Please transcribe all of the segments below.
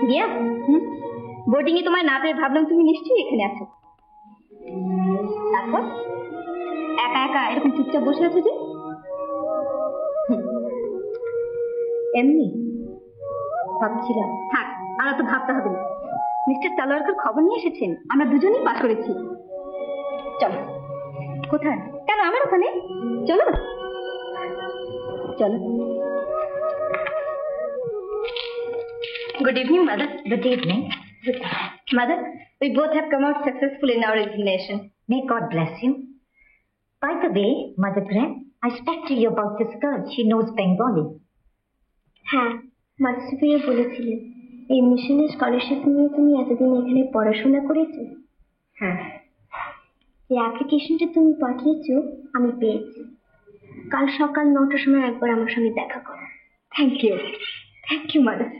Riya, boarding এ তোমায় না পেয়ে ভাবলাম তুমি নিশ্চয়ই এখানে আছো। তারপর একা একা এরকম চুপচাপ বসে আছো যে? এমনি ভাবছিলাম। থাক, আমরা তো ভাবতে হবে না। মিস্টার তালোয়ারকার খবর নিয়ে এসেছেন, আমরা দুজনেই পাস করেছি। চলো। কোথায়? কেন, আমার ওখানে। চলো চলো। Good evening, Mother. Good evening. Mother, we both have come out successful in our examination. May God bless you. By the way, Mother Graham, I spoke to you about this girl. She knows Bengali. হ্যাঁ, mother superior বলেছিলেন এই মিশনের scholarship নিয়ে তুমি এতদিন এখানে পড়াশোনা করেছো। হ্যাঁ। যে অ্যাপ্লিকেশনটা তুমি পাঠিয়েছো আমি পেয়েছি। কাল সকাল 9টার সময় একবার আমার সঙ্গে দেখা করো। Thank you. Thank you, mother.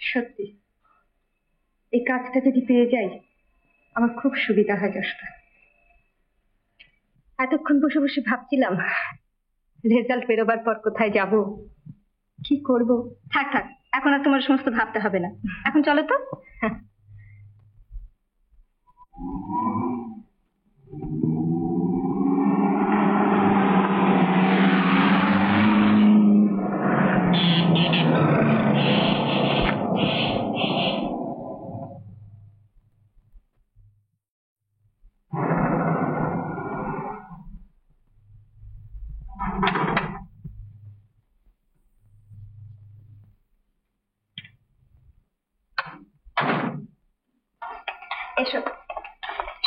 সত্যি এই কাজটা যদি পেয়ে যাই আমার খুব সুবিধা হয়। যশোদা, এতক্ষণ বসে বসে ভাবছিলাম রেজাল্ট বেরোবার পর কোথায় যাব, কি করব। থাক থাক, এখন আর তোমার সমস্ত ভাবতে হবে না। এখন চলো তো। এসো।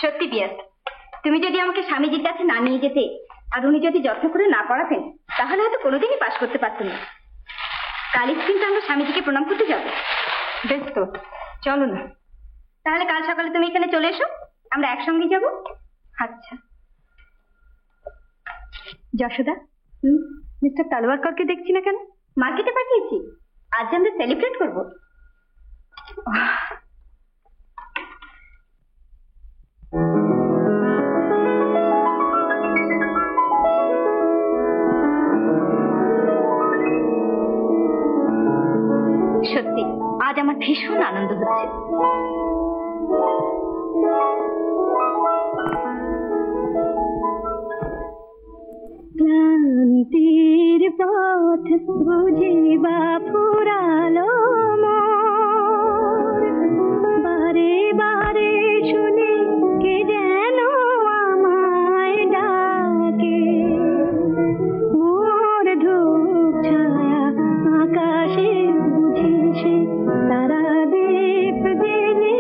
সত্যি বিয়াস, তুমি যদি আমাকে স্বামীজির কাছে না নিয়ে যেতে আর উনি যদি যত্ন করে না পড়াতেন তাহলে হয়তো কোনোদিনই পাশ করতে পারতাম না। কালই কিন্তু আমরা স্বামীজিকে প্রণাম করতে যাব। বেশ তো, চলো না। তাহলে কাল সকালে তুমি এখানে চলে এসো, আমরা একসঙ্গে যাব। আচ্ছা। যশোদা, মিস্টার তালোয়ারকরকে দেখছি না কেন? মার্কেটে পাঠিয়েছি, আজ আমরা সেলিব্রেট করবো। সত্যি আজ আমার ভীষণ আনন্দ হচ্ছে। ক্লান্তির পথ বুঝিবা ফুরালো মোর, বারে বারে শুনি কে যেন আমায় ডাকে। মোর ধূপ ছায়া আকাশে বুঝিছে তারা দীপ জেলে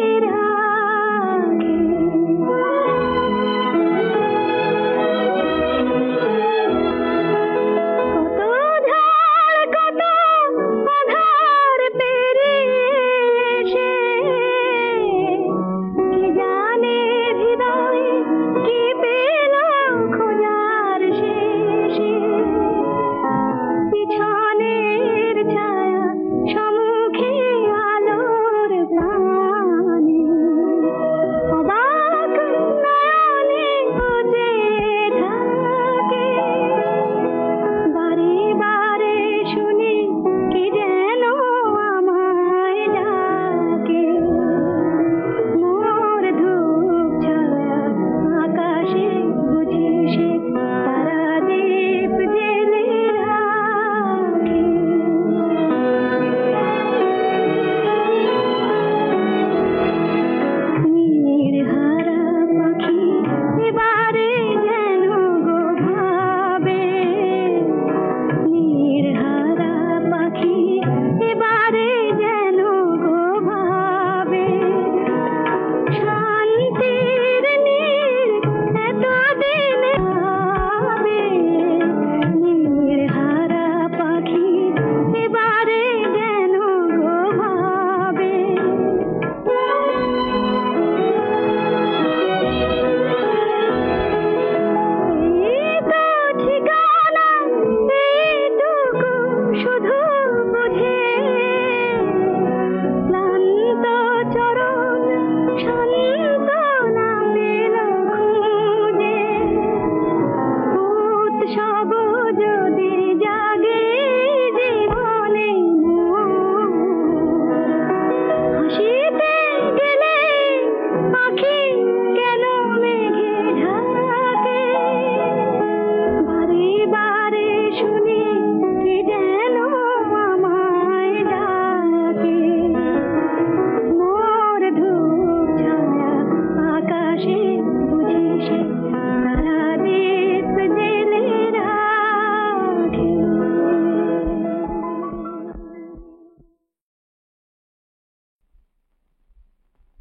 যদি জাগে জীবনে হাসিতে গেলে পাখি কেন মেঘে ঢাকে বারে বারে শুনি কি যেন আমায় ডাকে মোর ধূপ ছায়া আকাশে বুঝি সে তারা দীপ জেলে রাখে।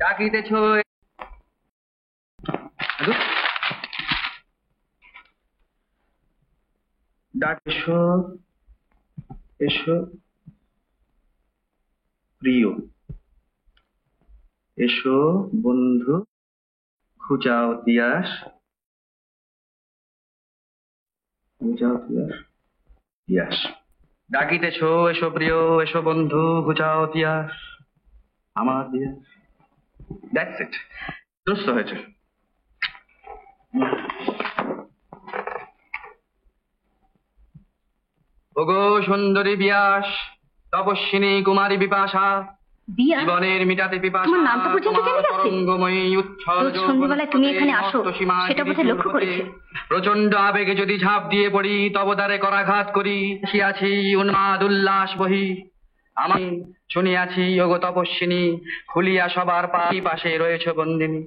ডাকিতেছ এসো এসো প্রিয়, এসো বন্ধু, খুঁজাও তিয়াস, খুঁজাও তিয়াস, তিয়াস। ডাকিতেছ এসো প্রিয়, এসো বন্ধু, খুঁজাও তিয়াস, আমার তিয়াস। দ্যাটস ইট, দুষ্ট হয়েছে। ওগো সুন্দরী বিয়াস, তপস্বিনী কুমারী বিপাশা, বিয়াস? জীবনের মিটাতে পিপাসা, তোমার নাম তো পর্যন্ত জেনে গেছে? তরঙ্গময়ী উচ্ছল রোজ সন্ধ্যেবেলায় তুমি এখানে আসো, সেটা বোধহয় লক্ষ্য করেছে। প্রচন্ড আবেগে যদি ঝাঁপ দিয়ে পড়ি, তব দ্বারে করাঘাত করি, আসিয়াছি উন্মাদ উল্লাস বহি। আমি শুনিয়াছি ওগো তপস্বিনী, খুলিয়া সবার পাশে রয়েছে বন্দিনী।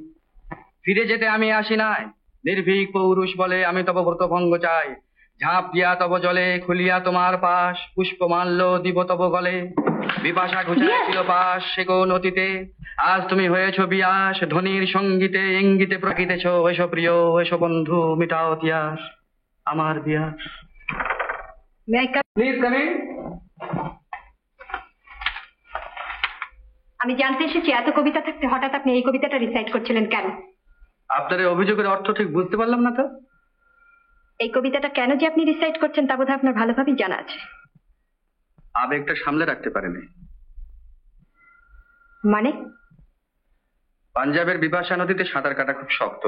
ফিরে যেতে আমি আসি নাই, নির্ভীক পৌরুষ বলে আমি তব ব্রতভঙ্গ চাই। ঝাঁপ দিয়া তব জলে, খুলিয়া তোমার পাশ, পুষ্পমাল্য দিব তব গলে। বিপাশা ঘুচাইছিল পাশ সে কোন অতীতে, আজ তুমি হয়েছ বিয়াস, ধ্বনির সঙ্গীতে ইঙ্গিতে প্রকৃতেছ। এসো প্রিয়, এসো বন্ধু, মিটাও তিয়াস, আমার বিয়াস। Please come in. আমি জানতে এসেছি এত কবিতা থাকতে হঠাৎ আপনি এই কবিতাটা রিসাইট করছিলেন কেন? আপনার এই অভিযোগের অর্থ ঠিক বুঝতে পারলাম না তো। এই কবিতাটা কেন যে আপনি রিসাইট করছেন তা বোধহয় আপনার ভালোভাবেই জানা আছে। আবেগটা সামলে রাখতে পারেনি। মানে? পাঞ্জাবের বিপাশা নদীতে সাঁতার কাটা খুব শক্ত,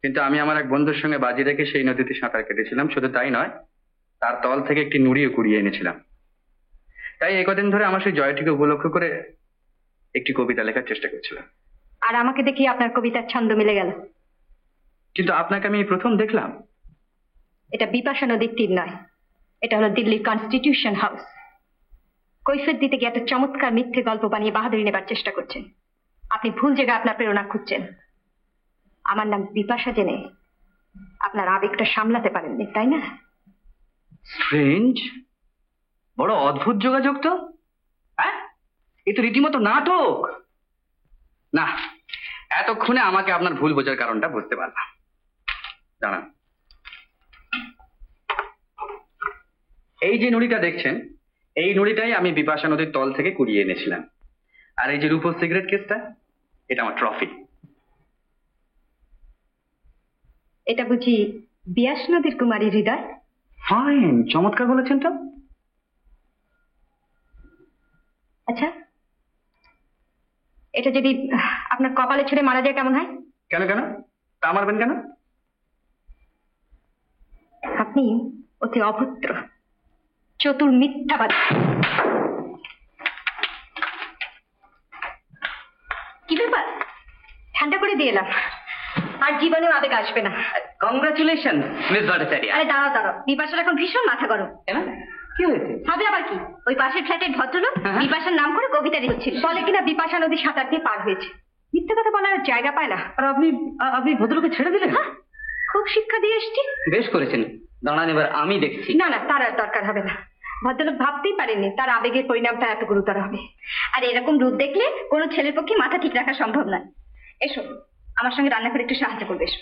কিন্তু আমি আমার এক বন্ধুর সঙ্গে বাজি রেখে সেই নদীতে সাঁতার কেটেছিলাম। শুধু তাই নয়, তার তল থেকে একটি নুড়িও কুড়িয়ে এনেছিলাম। তাই এই কদিন ধরে আমার সেই জয়টিকে উপলক্ষ করে একটি কবিতা লেখার চেষ্টা করছিলাম। আর আমাকে দেখি আপনার কবিতার ছন্দ মিলে গেল। কিন্তু আপনাকে আমি এই প্রথম দেখলাম। এটা বিপাশা নদীর তীর নয়, এটা হলো দিল্লির কনস্টিটিউশন হাউস। কৈফিয়ত দিতে গিয়ে একটা চমৎকার মিথ্যে গল্প বানিয়ে বাহাদুরি নেবার চেষ্টা করছেন। আপনি ভুল জায়গায় আপনার প্রেরণা খুঁজছেন। আমার নাম বিপাশা জেনে আপনার আবেগটা সামলাতে পারেননি, তাই না? স্ট্রেঞ্জ, বড় অদ্ভুত যোগাযোগ তো। হ্যাঁ, এ তো রীতিমতো নাটক। না, এতক্ষণে আমাকে আপনার ভুল বোঝার কারণটা বুঝতে পারলাম। জানান, এই যে নুড়িটা দেখছেন, এই নুড়িটাই আমি বিপাশা নদীর তল থেকে কুড়িয়ে এনেছিলাম। আর এই যে রূপোর সিগারেট কেসটা, এটা আমার ট্রফি। এটা বুঝি বিয়াস নদীর কুমারী হৃদয়? ফাইন, চমৎকার বলেছেন তো। আচ্ছা, এটা যদি আপনার কপালে ছুঁড়ে মারা যায় কেমন হয়? কেন কেন তা মারবেন কেন? আপনি অতি অভদ্র, চতুর, মিথ্যাবাদী। কি ব্যাপার? ঠান্ডা করে দিয়ে এলাম, আর জীবনেও আবেগ আসবে না। Congratulation miss Bhattacharya. আরে দাঁড়াও দাঁড়াও, বিপাশার এখন ভীষণ মাথা গরম। কেন, কি হয়েছে? হবে আবার কি, ওই পাশের ফ্ল্যাটের ভদ্রলোক বিপাশার নাম করে কবিতা লিখছিল। বলে কিনা বিপাশা নদী সাঁতার দিয়ে পার হয়েছে। মিথ্যে কথা বলার জায়গা পায় না। আর আপনি ভদ্রলোকে ছেড়ে দিলেন? হ্যাঁ, খুব শিক্ষা দিয়ে এসছি। বেশ করেছেন, দাঁড়ান এবার আমি দেখছি। না না, তার আর দরকার হবে না। ভদ্রলোক ভাবতেই পারেননি তার আবেগের পরিণামটা এত গুরুতর হবে। আর এরকম রূপ দেখলে কোনো ছেলের পক্ষে মাথা ঠিক রাখা সম্ভব নয়। এসো, আমার সঙ্গে রান্না করে একটু সাহায্য করবে। এসো।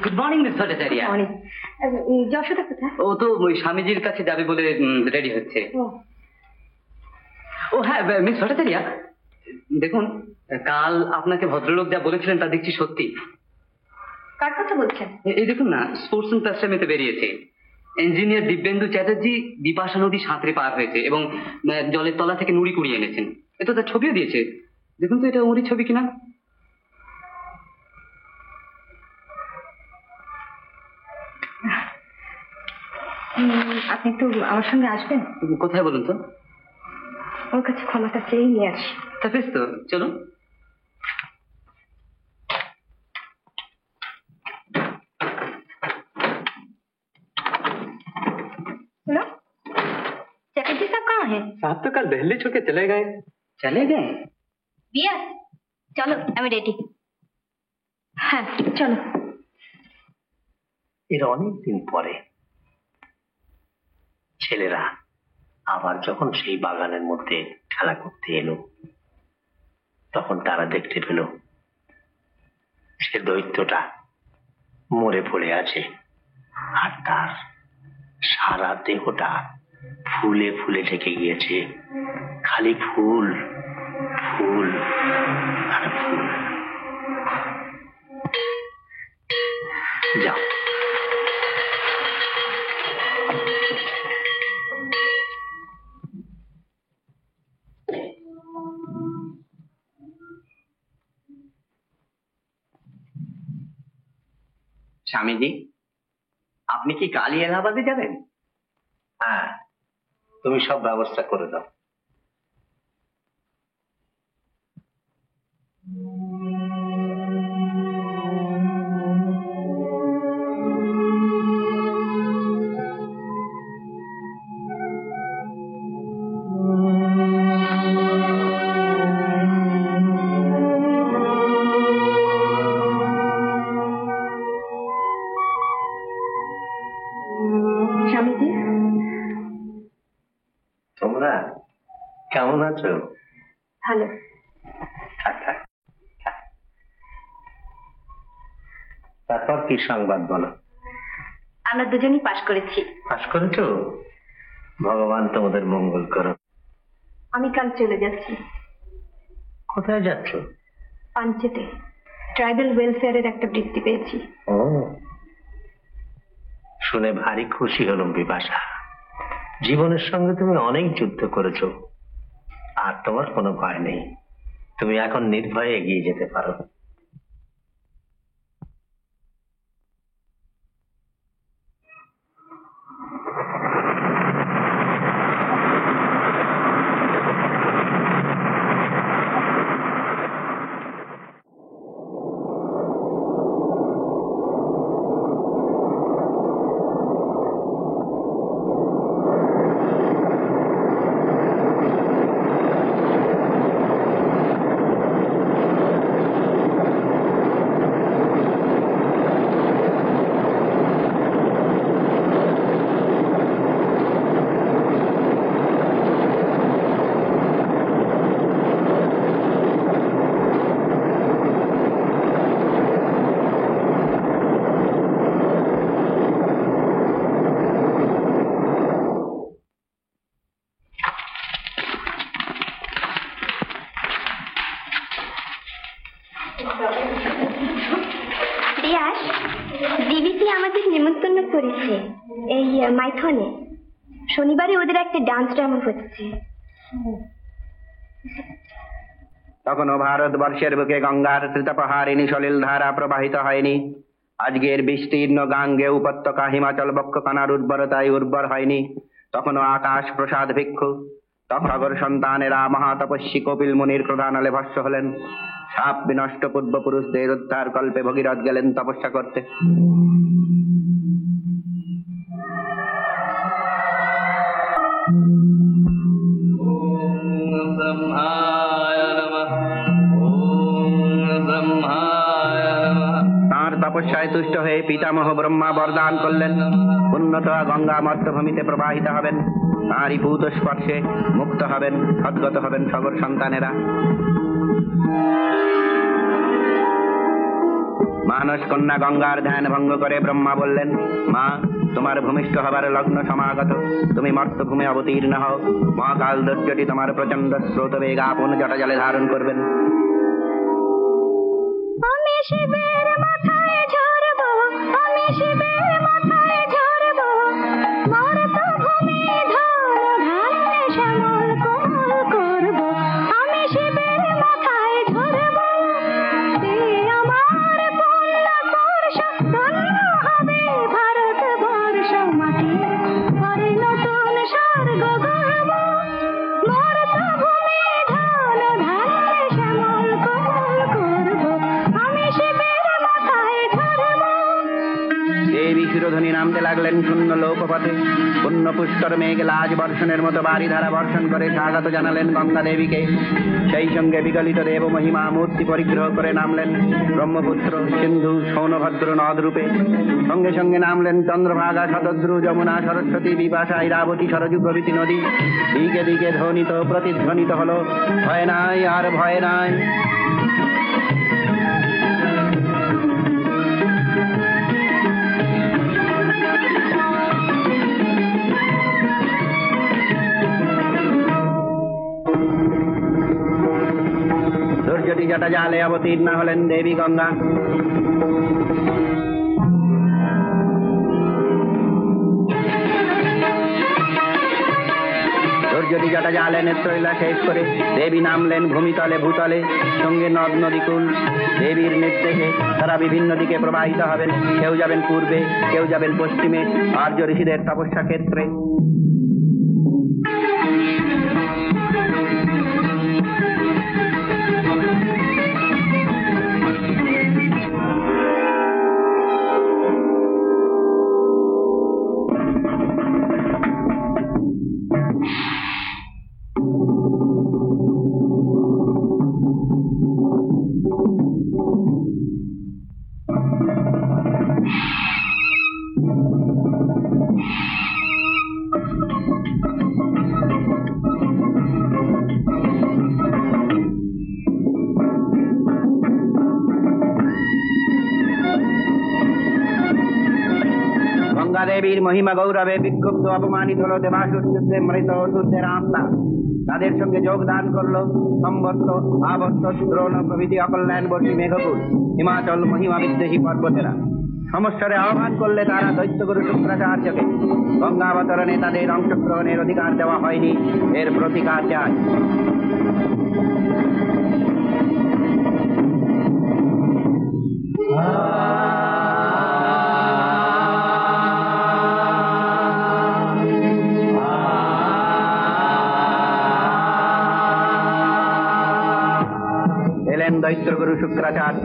Good morning miss Bhattacharya. অনেক যশোদা কোথায়? ও তো ওই স্বামীজির কাছে যাবে বলে রেডি হচ্ছে। ও হ্যাঁ মিস ভট্টাচার্য, দেখুন, কাল আপনাকে ভদ্রলোক যা বলেছিলেন তা দেখছি সত্যি। কার কথা বলছেন? এই দেখুন না, স্পোর্টস প্যাস্টামেতে বেরিয়েছে। ইঞ্জিনিয়ার দিব্যেন্দু চ্যাটার্জি বিপাশা নদী সাঁতরে পার হয়েছে এবং জলের তলা থেকে নুড়ি কুড়িয়ে এনেছেন। এটা তার ছবিও দিয়েছে। দেখুন তো এটা ওরই ছবি কিনা। আপনি একটু আমার সঙ্গে আসবেন? কোথায় বলুন তো? ওর কাছে ক্ষমাটা চেয়ে নিয়ে আসি। তা বেশ তো, চলুন। सुनो, चटर्जी साहब कहाँ हैं? साहब तो कल दिल्ली छोड़ के चले गए। चले गए? बिया, चलो আমি রেডি। হ্যাঁ চলো। এর অনেকদিন পরে ছেলেরা আবার যখন সেই বাগানের মধ্যে খেলা করতে এলো, তখন তারা দেখতে পেল সে দৈত্যটা মরে পড়ে আছে, আর তার সারা দেহটা ফুলে ফুলে ঢেকে গিয়েছে। খালি ফুল, ফুল আর ফুল। যাও, স্বামীজি, আপনি কি কালই এলাহাবাদে যাবেন? হ্যাঁ, তুমি সব ব্যবস্থা করে দাও। স্বামীজি, তোমরা কেমন আছো? ভালো। থাক থাক থাক। তারপর কি সংবাদ বলো? আমরা দুজনেই পাশ করেছি। পাস করেছো? ভগবান তোমাদের মঙ্গল করো। আমি কাল চলে যাচ্ছি কোথায় যাচ্ছ? পাঞ্চেতে। ট্রাইবাল ওয়েলফেয়ারের একটা বৃত্তি পেয়েছি। ও, শুনে ভারী খুশি হলাম বিপাশা। জীবনের সঙ্গে তুমি অনেক যুদ্ধ করেছো, আর তোমার কোনো ভয় নেই। তুমি এখন নির্ভয়ে এগিয়ে যেতে পারো। রিয়াস, বিবিসি আমাদের নিমন্ত্রণ করেছে এই মাইথনে। শনিবারে ওদের একটা ডান্স ড্রামা হচ্ছে। তখনও ভারতবর্ষের বুকে গঙ্গার তৃতপ্রহারিণী সলিল ধারা প্রবাহিত হয়নি। আজকের বিস্তীর্ণ গাঙ্গে উপত্যকা হিমাচল বক্ষকণার উর্বরতায় উর্বর হয়নি। তখনও আকাশ প্রসাদ ভিক্ষু। তখন সাগর সন্তানেরা মহাতপস্বী কপিল মুনির প্রধান ভস্য হলেন। সাপ বিনষ্ট পূর্বপুরুষদের উদ্ধার কল্পে ভগীরথ গেলেন তপস্যা করতে। তাঁর তপস্যায় তুষ্ট হয়ে পিতামহ ব্রহ্মা বরদান করলেন, উন্নত গঙ্গা মধ্যভূমিতে প্রবাহিত হবেন। তাঁরই পূত স্পর্শে মুক্ত হবেন, সদ্গত হবেন সাগর সন্তানেরা। মানস কন্যা গঙ্গার ধ্যান ভঙ্গ করে ব্রহ্মা বললেন, মা, তোমার ভূমিষ্ঠ হবার লগ্ন সমাগত, তুমি মর্তভূমে অবতীর্ণ হও। মহাকাল দৈত্যটি তোমার প্রচন্ড স্রোত বেগ আপন জটাজলে ধারণ করবেন। আমি শিবের মাথায় ঝরবো, আমি শিবের মাথায় ঝরবো, মর্তভূমি ধন ধান্যে শ্যামল কোমল করবো। আমি শিবের মাথায় ঝরবো, এ আমার পুণ্য স্পর্শ, ধন্য হবে ভারতবর্ষ মাটি, করে নতুন স্বর্গ গর্ব। মর্তভূমি ধন ধান্যে শ্যামল কোমল করবো, আমি শিবের মাথায় ঝরবো। দেবী শিরোধ্বনি নামতে লাগলেন শূন্য লোকপথে। পুণ্য পুষ্কর মেঘ লাজ বর্ষণের মতো বারিধারা বর্ষণ করে স্বাগত জানালেন গঙ্গা দেবীকে। সেই সঙ্গে বিগলিত দেব মহিমা মূর্তি পরিগ্রহ করে নামলেন ব্রহ্মপুত্র, সিন্ধু, সৌনভদ্র নদ রূপে। সঙ্গে সঙ্গে নামলেন চন্দ্রভাগা, শতদ্রু, যমুনা, সরস্বতী, বিপাশা, ইরাবতী, সরযূ প্রভৃতি নদী। দিকে দিকে ধ্বনিত প্রতিধ্বনিত হলো, ভয় নাই আর ভয় নাই। সূর্যটি জটা জালে অবতীর্ণ হলেন দেবী গঙ্গা। সূর্যটি জটা জালে নেত্রলীলা শেষ করে দেবী নামলেন ভূমিতলে ভূতলে, সঙ্গে নদ নদীকুল। দেবীর নির্দেশে তারা বিভিন্ন দিকে প্রবাহিত হবেন। কেউ যাবেন পূর্বে, কেউ যাবেন পশ্চিমে, আর্য ঋষিদের তপস্যা ক্ষেত্রে। গঙ্গা দেবীর মহিমা গৌরবে বিক্ষুব্ধ অপমানিত হলো দেবাসুর যুদ্ধে মৃত অসুরদের আত্মা। তাদের সঙ্গে যোগদান করলো সম্বর্ত, আবর্ত, দ্রোণ প্রভৃতি অকল্যাণবর্তী মেঘকুল, হিমাচল মহিমা বিদ্বেষী পর্বতেরা। সমস্যারে আহ্বান করলে তারা দৈত্যগুরু শুক্রাচার্যকে। গঙ্গাবতরণে তাদের অংশগ্রহণের অধিকার দেওয়া হয়নি, এর প্রতিকার চাই। এলেন দৈত্যগুরু শুক্রাচার্য।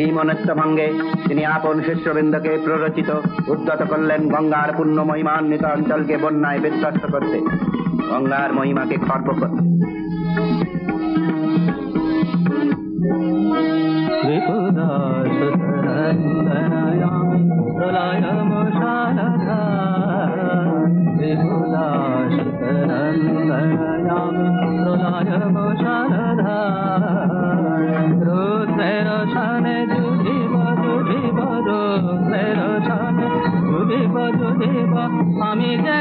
এই মনস্য ভঙ্গে তিনি আপন শিষ্যবৃন্দকে প্ররোচিত উদ্যত করলেন গঙ্গার পূর্ণ মহিমান্বিত অঞ্চলকে বন্যায় বিধ্বস্ত করতে, গঙ্গার মহিমাকে খর্ব করতে। আমি যে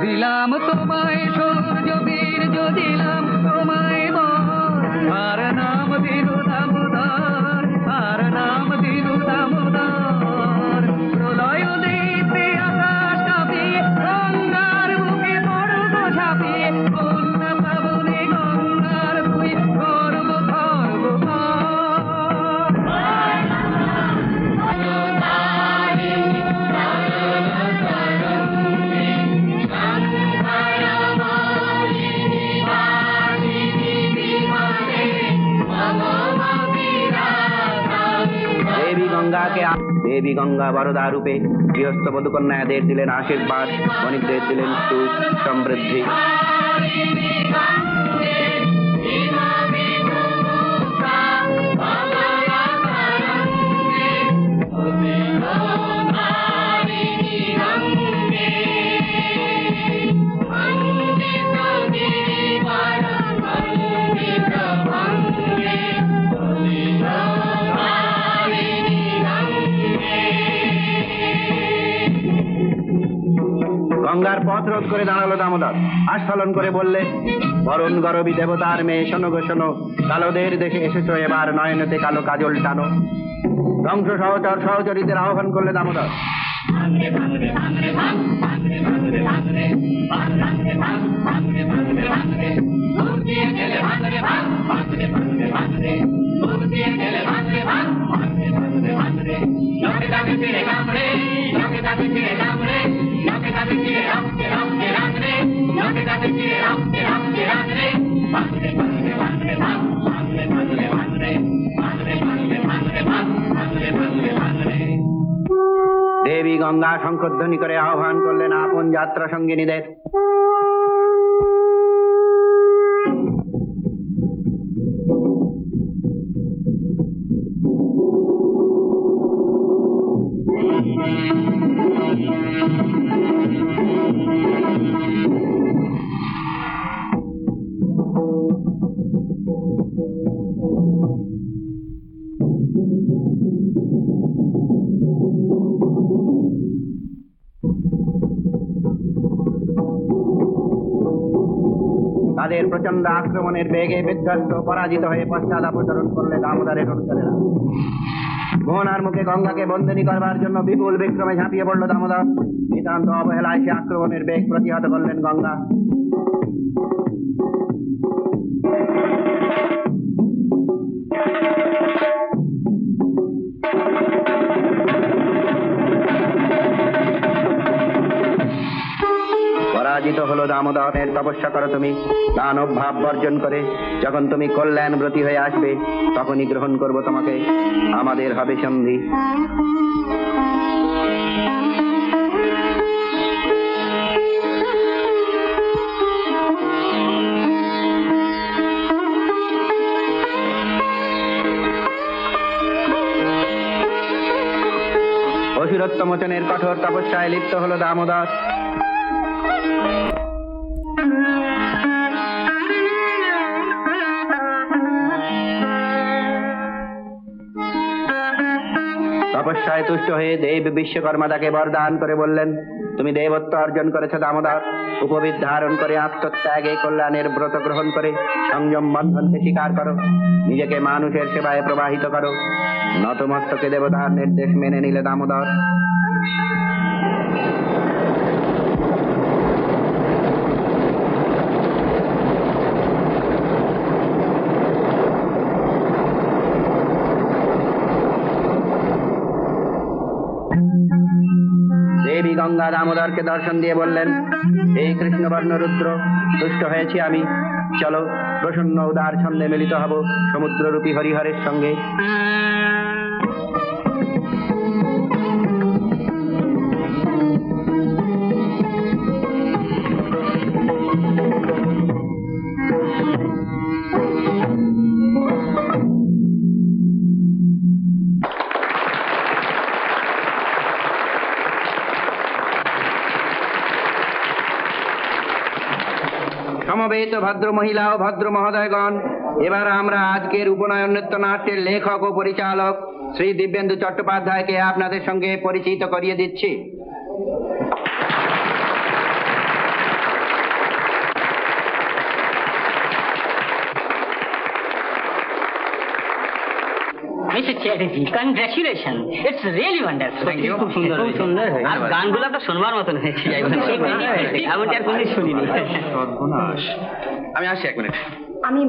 দিলাম তোমায় সূর্য বীর্য, দিলাম তোমায় আর নাম দিলু দামোদর, আর নাম দিলু দামোদর। প্রলয় দিতে আকাশ কাঁপিয়ে গঙ্গার বুকে পড়ব ঝাঁপিয়ে, বন্যা পাবনে গঙ্গার তুই করব খর্ব। Bye. গঙ্গাকে দেবী গঙ্গা বরদা রূপে গৃহস্থ বধূকন্যাদের দিলেন আশীর্বাদ, বণিকদের দিলেন সুখ সমৃদ্ধি। গঙ্গার পথ রোধ করে দাঁড়ালো দামোদর, আস্ফালন করে বললে, বরণ গরবী দেবতার মেয়ে, শোনো গো শোনো, কালোদের দেশে এসেছো, এবার নয়নতে কালো কাজল টানো। ধ্বংস সহচর সহচরীদের আহ্বান করলে দামোদর। দেবী গঙ্গা শঙ্খধ্বনি করে আহ্বান করলেন আপন যাত্রা সঙ্গিনীদের। তাদের প্রচন্ড আক্রমণের বেগে বিধ্বস্ত পরাজিত হয়ে পশ্চাদাপসরণ করলে দামোদরের অনুচরেরা। মোহনার মুখে গঙ্গাকে বন্দিনী করবার জন্য বিপুল বিক্রমে ঝাঁপিয়ে পড়ল দামোদর। নিতান্ত অবহেলায় সে আক্রমণের বেগ প্রতিহত করলেন গঙ্গা। পরাজিত হলো দামোদরের তপস্যা করো তুমি, দানব ভাব বর্জন করে। যখন তুমি কল্যাণ ব্রতী হয়ে আসবে, তখনই গ্রহণ করব তোমাকে, আমাদের হবে সন্ধি। অসুরত্ব মোচনের কঠোর তপস্যায় লিপ্ত হলো দামোদর। তপস্যায় তুষ্ট হয়ে দেব বিশ্বকর্মা তাকে বরদান করে বললেন, তুমি দেবত্ব অর্জন করেছ দামোদর। উপবিদ ধারণ করে আত্মত্যাগে কল্যাণের ব্রত গ্রহণ করে সংযম বন্ধনকে স্বীকার করো, নিজেকে মানুষের সেবায় প্রবাহিত করো। নতমস্তকে দেবতার নির্দেশ মেনে নিলে দামোদর। দেবী গঙ্গা দামোদরকে দর্শন দিয়ে বললেন, এই কৃষ্ণবর্ণ রুদ্র, তুষ্ট হয়েছি আমি। চলো প্রসন্ন উদার ছন্দে মিলিত হব সমুদ্ররূপী হরিহরের সঙ্গে। সমবেত ভদ্র মহিলা ও ভদ্র মহোদয়গণ, এবার আমরা আজকের উপনয়ন নৃত্য নাট্যের লেখক ও পরিচালক শ্রী দিব্যেন্দু চট্টোপাধ্যায়কে আপনাদের সঙ্গে পরিচিত করিয়ে দিচ্ছি। Mr. Chatterjee, congratulations. It's really wonderful. Thank you. খুব সুন্দর হয়েছে। আর গানগুলো একটা শোনবার মতন হয়েছে। এমনটা আর কোনদিন শুনিনি। সর্বনাশ। আমি আসছি 1 মিনিট। আমি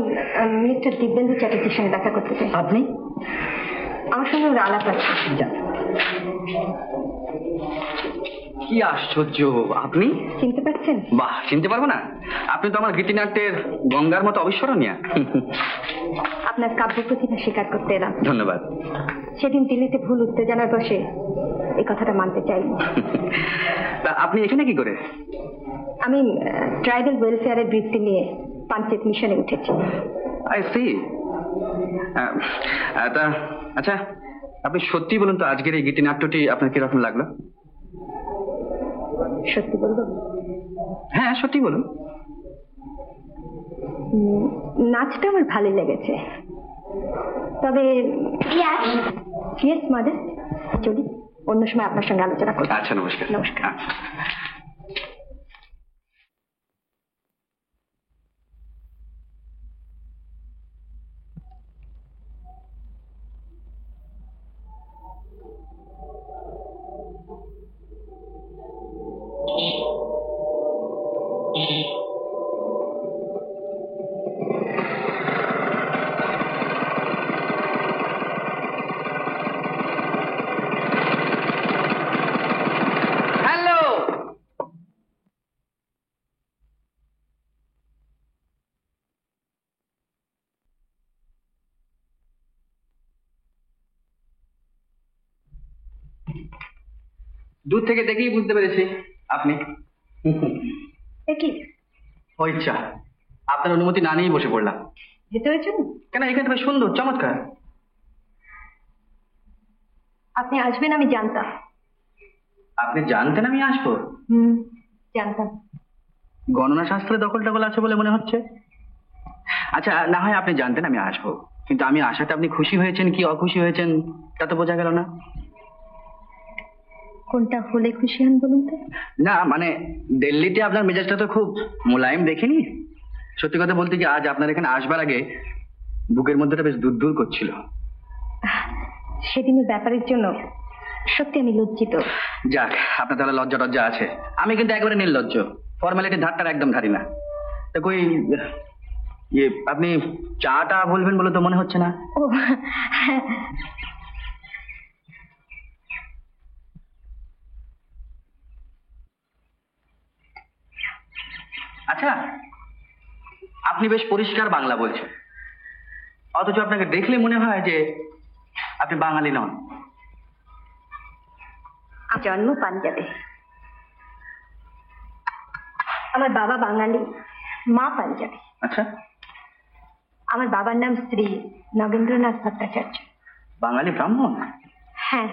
মিস্টার দিব্যেন্দু চ্যাটার্জির সঙ্গে দেখা করতে চাই। আপনি? আমার সঙ্গে ওর আলাপ আছে। কি আশ্চর্য, আপনি চিনতে পারছেন? বাহ, চিনতে পারবো না? আপনি তো আমার গীতিনাট্যের গঙ্গার মতো অবিস্মরণীয়। আপনার কাব্য প্রতিভা স্বীকার করতে এলাম। ধন্যবাদ। সেদিন দিল্লিতে ভুল উত্তেজনায় বসে এই কথাটা মানতে চাইনি। তা আপনি এখানে কি করে? আমি ট্রাইবাল ওয়েলফেয়ারের বৃত্তি নিয়ে পাঞ্চেত মিশনে উঠেছি। I see. তা আচ্ছা, আপনি সত্যি বলুন তো, আজকের এই গীতিনাট্যটি আপনার কিরকম লাগলো? সত্যি বলবো? হ্যাঁ, সত্যি বলুন। নাচটা আমার ভালোই লেগেছে, তবে ইয়েস মাদার, চলি, অন্য সময় আপনার সঙ্গে আলোচনা করব। আচ্ছা, নমস্কার। নমস্কার। দূর থেকে দেখেই বুঝতে পেরেছি আপনি। কি ও ইচ্ছা, আপনার অনুমতি না নিয়েই বসে পড়লাম। যেতে হয়েছে? কেন, এখানে বেশ সুন্দর, চমৎকার। আপনি আসবেন আমি জানতাম। আপনি জানতেন আমি আসবো? জানতাম। গণনা শাস্ত্রে দখল টখল আছে বলে মনে হচ্ছে। আচ্ছা, না হয় আপনি জানতেন আমি আসবো, কিন্তু আমি আসাতে আপনি খুশি হয়েছেন কি অখুশি হয়েছেন তা তো বোঝা গেল না। কোনটা হলে খুশি হন বলুন তো? না মানে, দিল্লিতে আপনার মেজাজটা তো খুব মোলায়েম দেখিনি। সত্যি কথা বলতে কি, আজ আপনার এখানে আসবার আগে বুকের মধ্যেটা বেশ দূর দূর করছিল। সেদিনের ব্যাপারের জন্য সত্যি আমি লজ্জিত। যাক, আপনার তাহলে লজ্জা টজ্জা আছে। আমি কিন্তু একবারে নির্লজ্জ, ফর্মালিটি ধারটার একদম ধারি না। তা কই আপনি চাটা বলবেন বলে তো মনে হচ্ছে না। ও হ্যাঁ। আচ্ছা, আপনি বেশ পরিষ্কার বাংলা বলছেন, অথচ আপনাকে দেখলে মনে হয় যে আপনি বাঙালি নন। জন্ম পাঞ্জাবে, আমার বাবা বাঙালি, মা পাঞ্জাবি। আচ্ছা, আমার বাবার নাম শ্রী নগেন্দ্রনাথ ভট্টাচার্য। বাঙালি ব্রাহ্মণ? হ্যাঁ।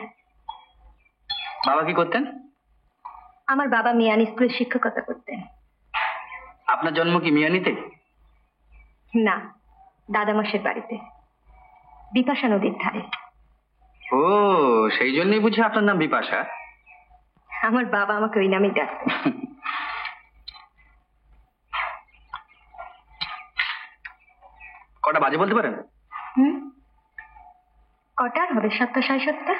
বাবা কি করতেন? আমার বাবা মিয়ানি স্কুলে শিক্ষকতা করতেন। আপনার জন্ম কি মিয়ানিতে? না, দাদামশের বাড়িতে, বিপাশা নদীর ধারে। ও, সেই জন্যই বুঝি আপনার নাম বিপাশা। আমার বাবা আমাকে ওই নামেই ডাকতেন। কটা বাজে বলতে পারেন? কটার হবে? 7টা, 7:30।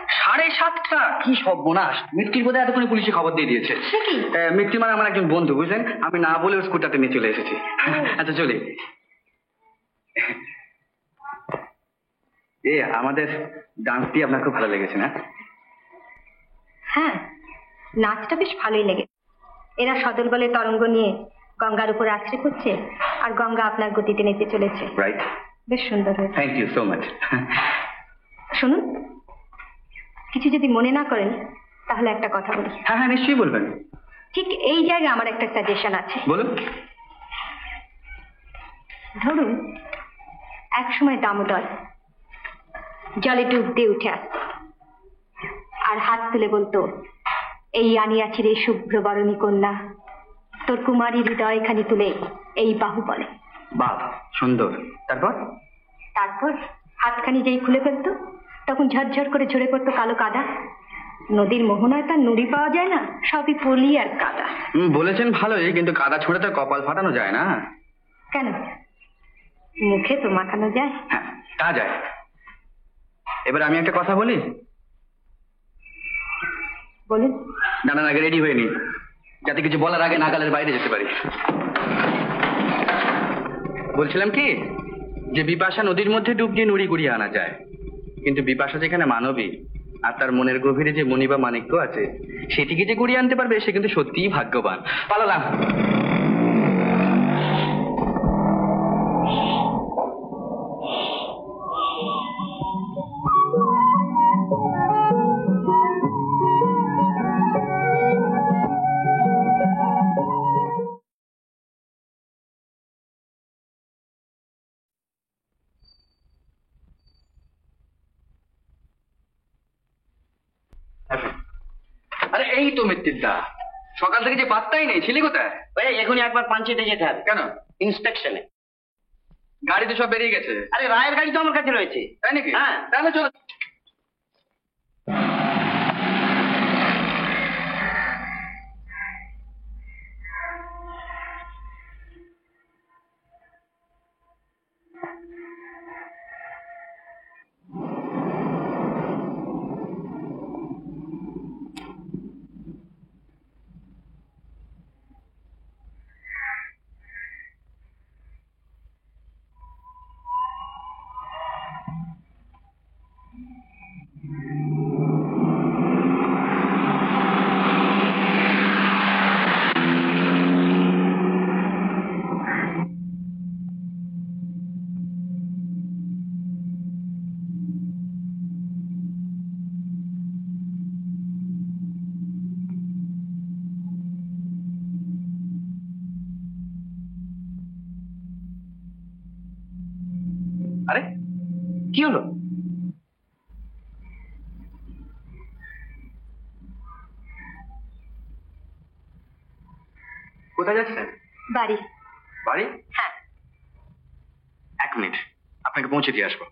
7:30? কি সর্বনাশ! মৃত্যুর বোধহয় এতক্ষণে পুলিশে খবর দিয়ে দিয়েছে। মৃত্যু মানে আমার একজন বন্ধু, বুঝলেন? আমি না বলে ওর স্কুটারটা নিয়ে চলে এসেছি। আচ্ছা চলি। আমাদের ডান্সটি আপনার খুব ভালো লেগেছে না? হ্যাঁ, নাচটা বেশ ভালোই লেগে। এরা সদল বলে তরঙ্গ নিয়ে গঙ্গার উপর আছড়ে পড়ছে, আর গঙ্গা আপনার গতিতে নেচে চলেছে। রাইট, বেশ সুন্দর হয়েছে। Thank you so much. শুনুন, কিছু যদি মনে না করেন তাহলে একটা কথা বলি। হ্যাঁ হ্যাঁ, নিশ্চয়ই বলবেন। ঠিক এই জায়গায় আমার একটা সাজেশন আছে। বলুন। ধরুন, এক সময় দামোদর জলে ডুব দিয়ে উঠে আসতো আর হাত তুলে বলতো, এই আনিয়াছি রে শুভ্র বরণী কন্যা, তোর কুমারী হৃদয় খানি তুলে এই বাহু বলে। বাহ, সুন্দর। তারপর? তারপর হাতখানি যেই খুলে ফেলতো, তখন ঝরঝর করে ঝরে পড়তো কালো কাদা। নদীর মোহনায় তার নুড়ি পাওয়া যায় না, সবই পলি আর কাদা। বলেছেন ভালোই, কিন্তু কাদা ছুঁড়ে তো কপাল ফাটানো যায় না। কেন? মুখে তো মাখানো যায়। হ্যাঁ, তা যায়। এবার আমি একটা কথা বলি। বলুন। দাঁড়ান, আগে রেডি হয়ে নি, যাতে কিছু বলার আগে নাগালের বাইরে যেতে পারি। বলছিলাম কি, যে বিপাশা নদীর মধ্যে ডুব দিয়ে নুড়ি কুড়িয়ে আনা যায়, কিন্তু বিপাশা যেখানে মানবী, আর তার মনের গভীরে যে মণি বা মাণিক্য আছে, সেটিকে যে কুড়িয়ে আনতে পারবে, সে কিন্তু সত্যিই ভাগ্যবান। পালালাম। আরে এই তো মৃত্যুদা, সকাল থেকে যে পাত্তাই নেই, ছিলি কোথায়? ওই এখনই একবার পাঞ্চেটে যেতে হবে। কেন? ইন্সপেকশনে। গাড়ি তো সব বেরিয়ে গেছে। আরে রায়ের গাড়ি তো আমার কাছে রয়েছে। তাই নাকি? হ্যাঁ। তাহলে চলো। আরে কি হলো? কোথায় যাচ্ছেন? বাড়ি। বাড়ি? হ্যাঁ। 1 মিনিট, আপনাকে পৌঁছে দিয়ে আসবো।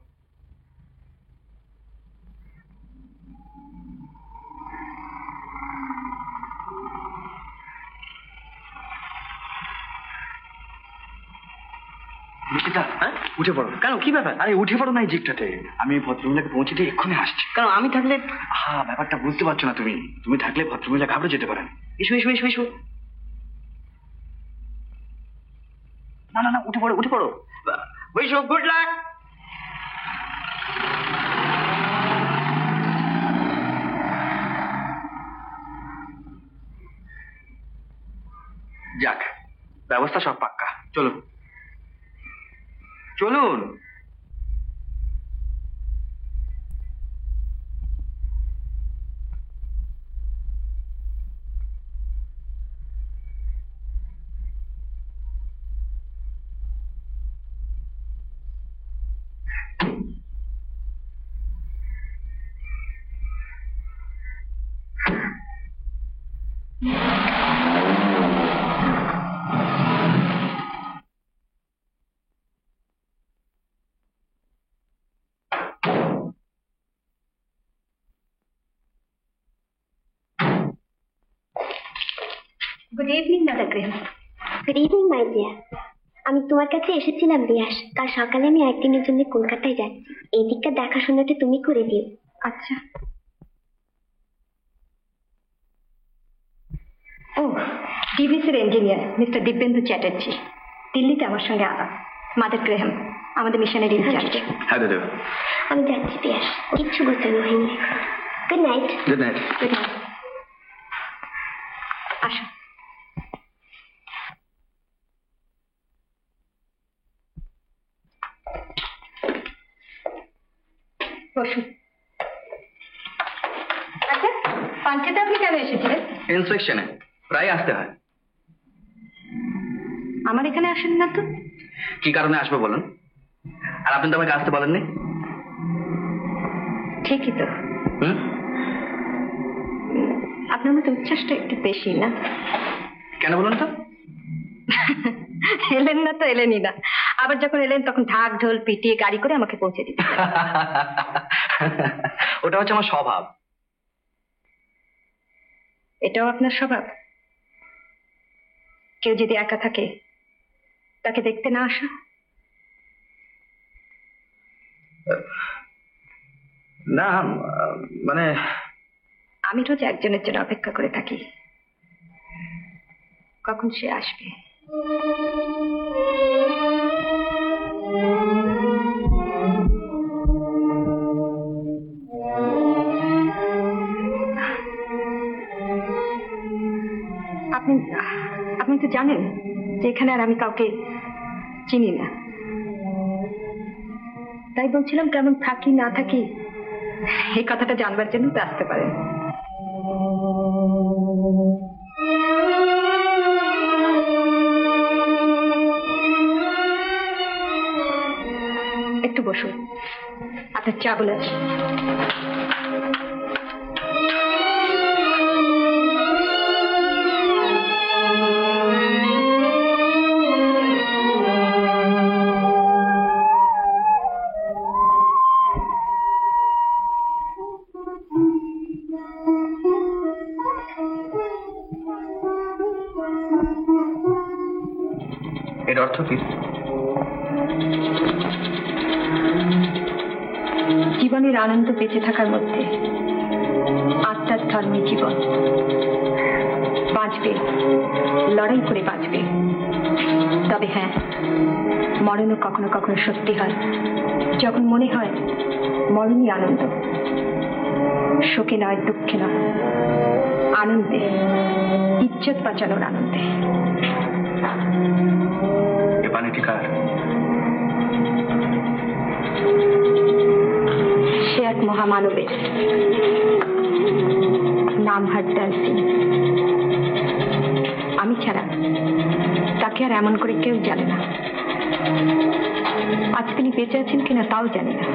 নিশিতা, হ্যাঁ? উঠে পড়ো। কেন, কি ব্যাপার? আরে উঠে পড়ো না এই জিপটাতে, আমি ভদ্রমহিলাকে পৌঁছে দিয়ে এক্ষুনি আসছি। কেন, আমি থাকলে? হ্যাঁ, ব্যাপারটা বুঝতে পারছো না তুমি। তুমি থাকলে ভদ্রমহিলা ঘাবড়ে যেতে পারেন। এসো এসো এসো এসো। না না না, উঠে পড়ো উঠে পড়ো। Baishu, good luck. যাক, ব্যবস্থা সব পাক্কা। চলুন চলুন। গুড ইভিনিং দাদা Graham. Good evening my dear. আমি তোমার কাছে এসেছিলাম রিয়াস। কাল সকালে আমি একদিনের জন্য কলকাতায় যাচ্ছি। এই দিকটা দেখাশোনাটা তুমি করে দিও। আচ্ছা। ও, ডিবিসির ইঞ্জিনিয়ার মিস্টার দিব্যেন্দু চ্যাটার্জি দিল্লিতে আমার সঙ্গে আলাপ। মাদার গ্রেহাম আমাদের মিশনের ইনচার্জ। হ্যাঁ দাদা। আমি যাচ্ছি রিয়াস, কিচ্ছু গোছানো হয়নি। Good night. Good night. Good night. আসো। বসুন। আচ্ছা, পাঞ্চেতে আপনি কেন এসেছিলেন? ইন্সপেকশনে প্রায় আসতে হয়। আমার এখানে আসেন না তো? কি কারণে আসবো বলুন? আর আপনি তো আমাকে আসতে বলেননি। ঠিকই তো। হুম, আপনার মতো উচ্ছ্বাসটা একটু বেশি না? কেন বলুন তো? এলেন না তো এলেনই না, আবার যখন এলেন তখন ঢাক ঢোল পিটিয়ে গাড়ি করে আমাকে পৌঁছে দিতে। ওটা হচ্ছে আমার স্বভাব। এটাও আপনার স্বভাব? কেউ যদি একা থাকে তাকে দেখতে না আসা? না মানে আমি রোজ একজনের জন্য অপেক্ষা করে থাকি, কখন সে আসবে। আপনি আপনি তো জানেন যে এখানে আর আমি কাউকে চিনি না, তাই বলছিলাম কেমন থাকি না থাকি এই কথাটা জানবার জন্য তো আসতে পারেন। একটু বসুন, আপনার চা বলে আছে। অর্থ কি? জীবনের আনন্দ বেঁচে থাকার মধ্যে আত্মার ধর্মী জীবন। বাঁচবে, লড়াই করে বাঁচবে। তবে হ্যাঁ, মরণও কখনো কখনো সত্যি হয়, যখন মনে হয় মরণই আনন্দ। শোকে নয়, দুঃখে নয়, আনন্দে, ইজ্জত বাঁচানোর আনন্দে। এ পানিটি কার? সে এক মহামানবের, নাম হরদয়াল সিং। আমি ছাড়া তাকে আর এমন করে কেউ জানে না। আজ তিনি বেঁচে আছেন কিনা তাও জানি না।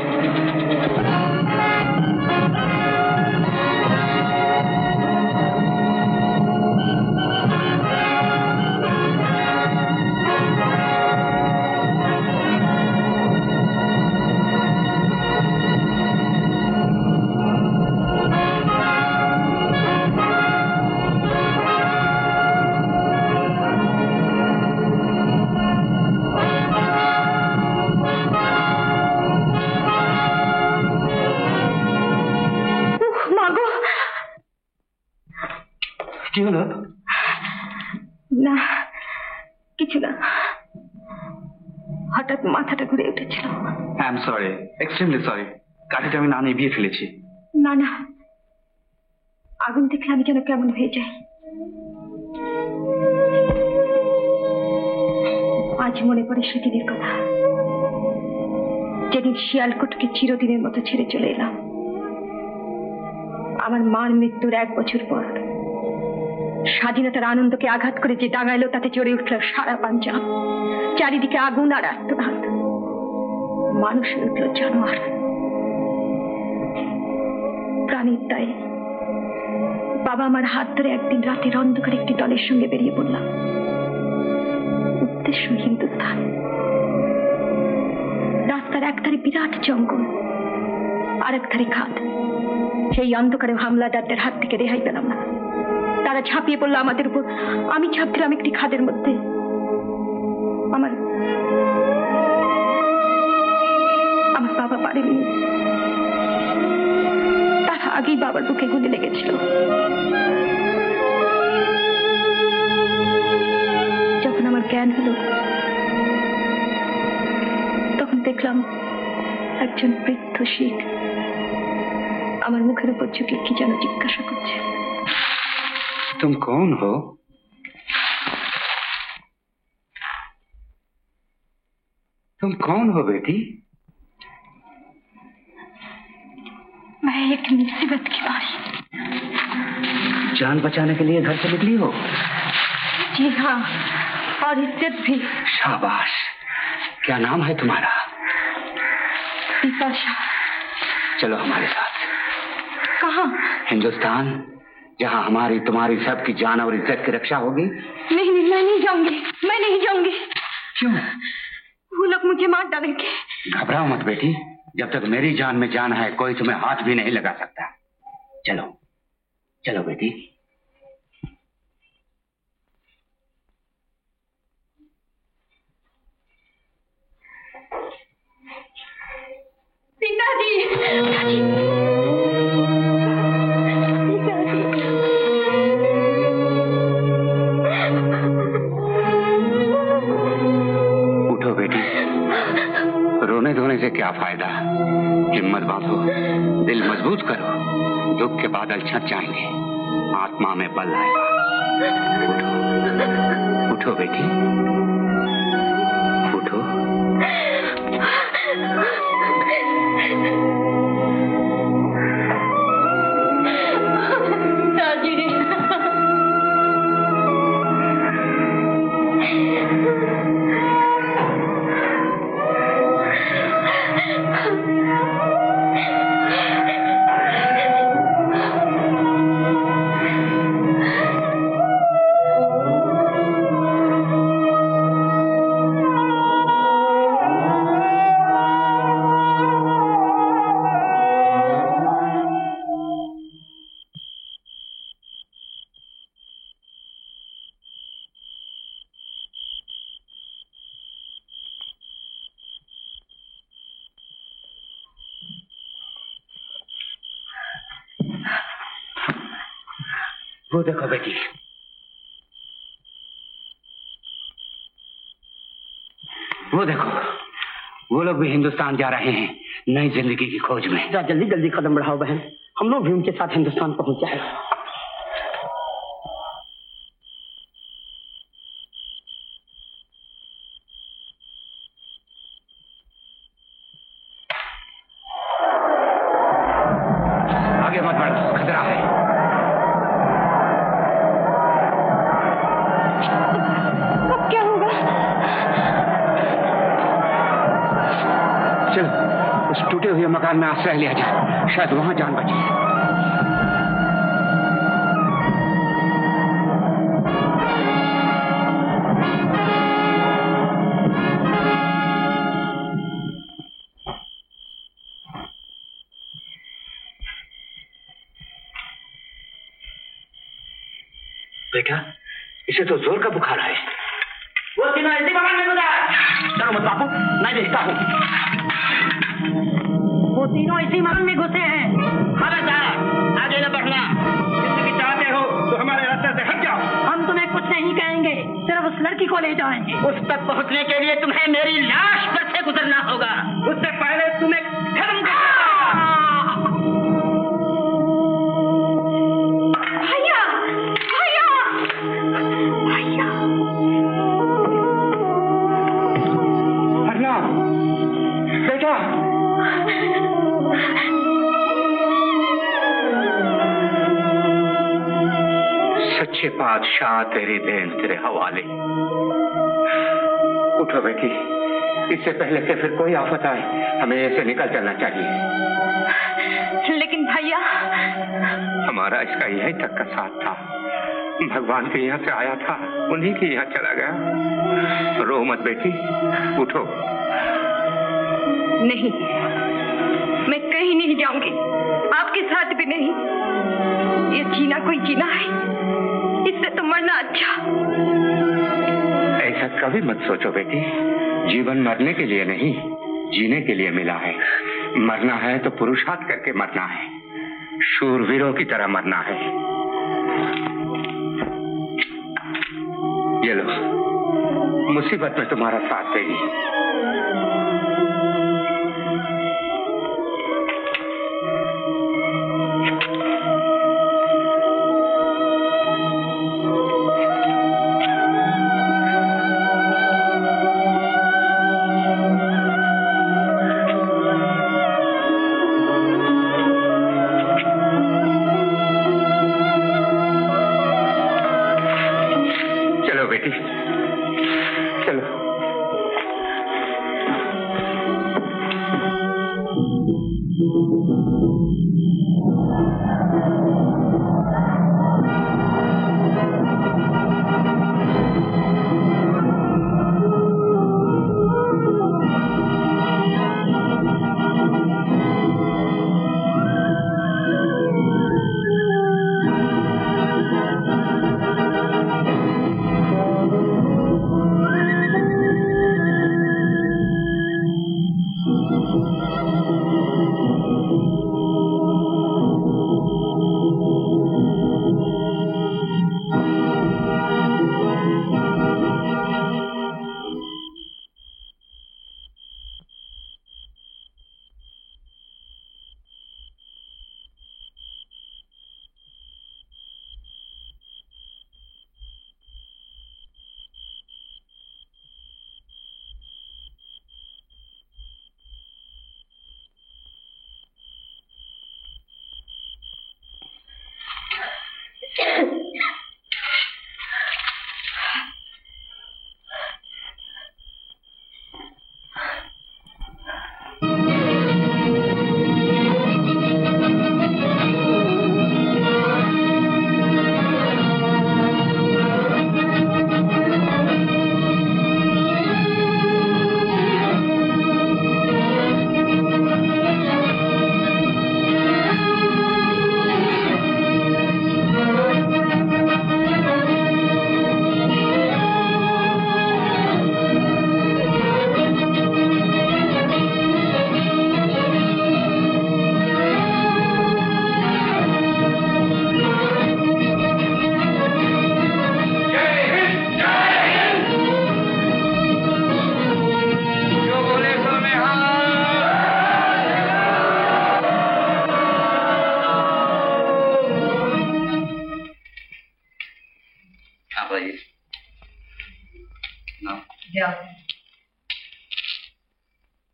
কি হলো? না, কিছু না, হঠাৎ মাথাটা ঘুরে উঠেছিল। I am sorry, extremely sorry. কাঠিটা আমি না নিভিয়ে ফেলেছি। না না, আগুন দেখলে আমি যেন কেমন হয়ে যাই। আজ মনে পড়ে সেদিনের কথা, যেদিন শিয়ালকোটকে চিরদিনের মতো ছেড়ে চলে এলাম। আমার মার মৃত্যুর 1 বছর পর স্বাধীনতার আনন্দকে আঘাত করে যে ডাঙাইলো, তাতে চড়ে উঠল সারা পাঞ্জাব। চারিদিকে আগুন আর আত্মঘাত, মানুষ উঠল জানোয়ার। প্রাণীর দায়ে বাবা আমার হাত ধরে একদিন রাতের অন্ধকারে একটি দলের সঙ্গে বেরিয়ে পড়লাম। উদ্দেশ্য হিন্দুস্তান। রাস্তার একধারে বিরাট জঙ্গল, আর একধারে খাদ। সেই অন্ধকারে হামলাদারদের হাত থেকে রেহাই পেলাম না। তারা ঝাঁপিয়ে পড়লো আমাদের উপর। আমি ঝাঁপ দিলাম একটি খাদের মধ্যে। আমার বাবা পারেনি। তার আগেই বাবার বুকে গুলি লেগেছিল। যখন আমার জ্ঞান হলো, তখন দেখলাম একজন বৃদ্ধ শিখ আমার মুখের উপর ঝুঁকে কি যেন জিজ্ঞাসা করছে। तुम कौन हो? तुम कौन हो बेटी? मैं एक मुसीबत की बारी। जान बचाने के लिए घर से निकली हो? जी हाँ, और इज्जत भी। शाबाश। क्या नाम है तुम्हारा? बिपाशा। चलो हमारे साथ। कहाँ? हिंदुस्तान, जहाँ हमारी तुम्हारी सबकी जान और इज्जत की रक्षा होगी। नहीं नहीं, मैं नहीं जाऊंगी, मैं नहीं जाऊंगी। क्यों? वो लोग मुझे मार डालेंगे। घबराओ मत बेटी, जब तक मेरी जान में जान है कोई तुम्हें हाथ भी नहीं लगा सकता। चलो चलो बेटी। पिताजी, उठो बेटी, रोने धोने से क्या फायदा। हिम्मत बांधो, दिल मजबूत करो। दुख के बादल छट जाएंगे, आत्मा में बल आएगा। उठो उठो बेटी, उठो। वो देखो बेटी, वो देखो, वो लोग भी हिंदुस्तान जा रहे हैं नई जिंदगी की खोज में। जल्दी जल्दी कदम बढ़ाओ बहन, हम लोग भी उनके साथ हिंदुस्तान पहुंच जाए। आगे मत बढ़, खतरा है। अब क्या होगा? चलो उस टूटे हुए मकान में आश्रय लिया जाए, शायद वहां जान बचे। बेटा, इसे तो जोर का बुखार है। वो तीनों ऐसे मकान में घुसा है। चलो मत बापू, मैं देखता हूँ। वो तीनों इसी मकान में घुसे हैं। खबरदार, आगे न बढ़ना। जिंदगी चाहते हो तो हमारे रास्ते से हट जाओ। हम तुम्हें कुछ नहीं कहेंगे, सिर्फ उस लड़की को ले जाएंगे। उस तक पहुँचने के लिए तुम्हें मेरी लाश पर से गुजरना होगा। उससे पहले तुम्हें खत्म कर सच्चे बादशाह तेरी देन तेरे हवाले। उठो बेटी, इससे पहले कि फिर कोई आफत आए हमें ऐसे निकल चलना चाहिए। लेकिन भैया, हमारा इसका यही तक का साथ था। भगवान के यहाँ से आया था, उन्हीं के यहाँ चला गया। रो मत बेटी, उठो। नहीं, मैं कहीं नहीं जाऊंगी, आपके साथ भी नहीं। ये जीना कोई जीना है, इससे तो मरना अच्छा। ऐसा कभी मत सोचो बेटी, जीवन मरने के लिए नहीं, जीने के लिए मिला है। मरना है तो पुरुषार्थ करके मरना है, शूरवीरों की तरह मरना है। ये लो, मुसीबत में तुम्हारा साथ देगी।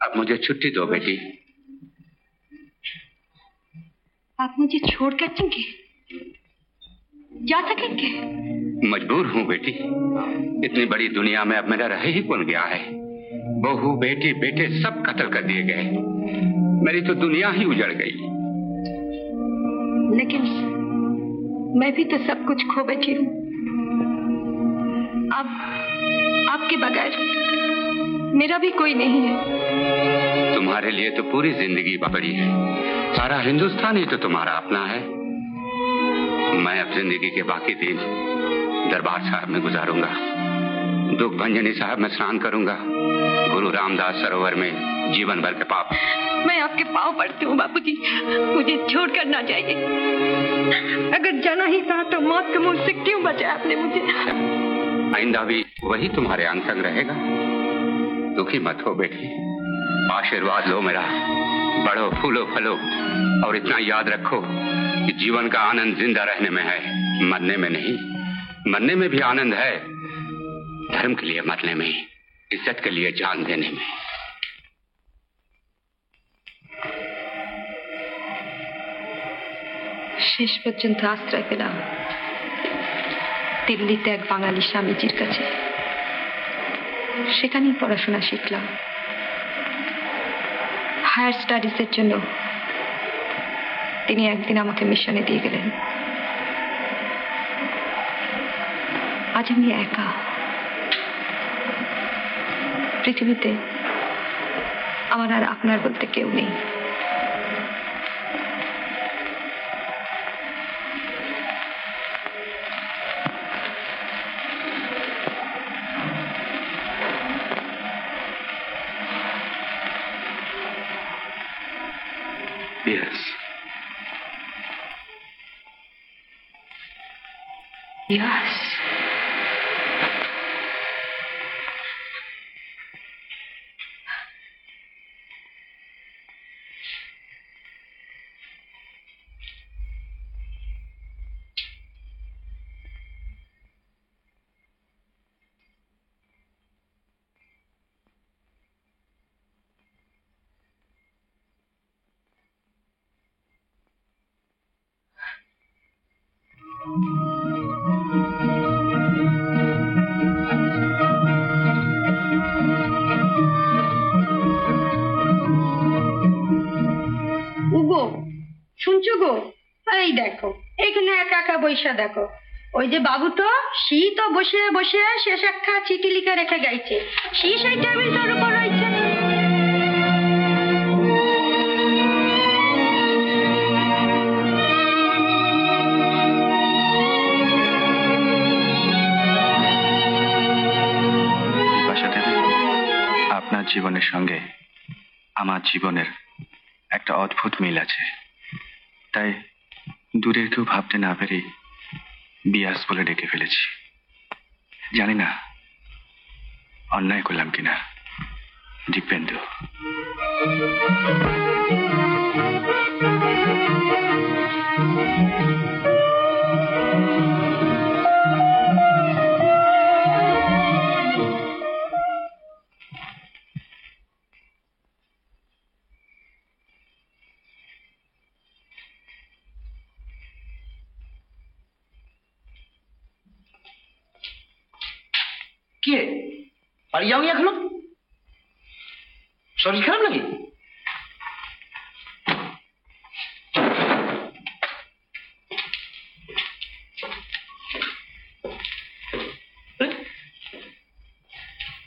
अब मुझे छुट्टी दो बेटी। आप मुझे छोड़कर चलेंगे? जा सकेंगे? मजबूर हूँ बेटी, इतनी बड़ी दुनिया में अब मेरा रह ही कौन गया है। बहू बेटी बेटे सब कत्ल कर दिए गए, मेरी तो दुनिया ही उजड़ गई। लेकिन मैं भी तो सब कुछ खो बैठी हूँ। अब आपके बगैर मेरा भी कोई नहीं है। तुम्हारे लिए तो पूरी जिंदगी पड़ी है, सारा हिंदुस्तान ही तो तुम्हारा अपना है। मैं अब जिंदगी के बाकी दिन दरबार साहब में गुजारूंगा, दुख भंजनी साहब में स्नान करूंगा, गुरु रामदास सरोवर में जीवन भर के पाप। मैं आपके पाँव पड़ती हूँ बापूजी, मुझे छोड़कर ना जाइए। अगर जाना ही था तो मौत के मुंह से क्यों बचाया आपने मुझे? आइंदा भी वही तुम्हारे अंग संग रहेगा। दुखी मत हो बेटी, आशीर्वाद लो मेरा, बढ़ो फूलो फलो, और इतना याद रखो कि जीवन का आनंद जिंदा रहने में है, मरने में नहीं। मरने में भी आनंद है, धर्म के लिए मरने में, इज्जत के लिए जान देने में। শেষ পর্যন্ত আশ্রয় পেলাম দিল্লিতে এক বাঙালি স্বামীজির কাছে। সেখানেই পড়াশোনা শিখলাম। হায়ার স্টাডিজের জন্য তিনি একদিন আমাকে মিশনে দিয়ে গেলেন। আজ আমি একা, পৃথিবীতে আমার আর আপনার বলতে কেউ নেই। Yes. Yes. শুনছো গো? এই দেখো এখানে একা একা বৈশা দেখো, ওই যে বাবু তো শীত বসে বসে শেষ একটা চিঠি লিখে রেখে গেছে, সেই সেই টেবিলটার উপর রয়েছে। আপনার জীবনের সঙ্গে আমার জীবনের একটা অদ্ভুত মিল আছে, তাই দূরের কেউ ভাবতে না পেরে বিয়াস বলে ডেকে ফেলেছি। জানি না অন্যায় করলাম কিনা। দিব্যেন্দু। কে বাড়ি যাওনি এখনো? শরীর খারাপ নাকি?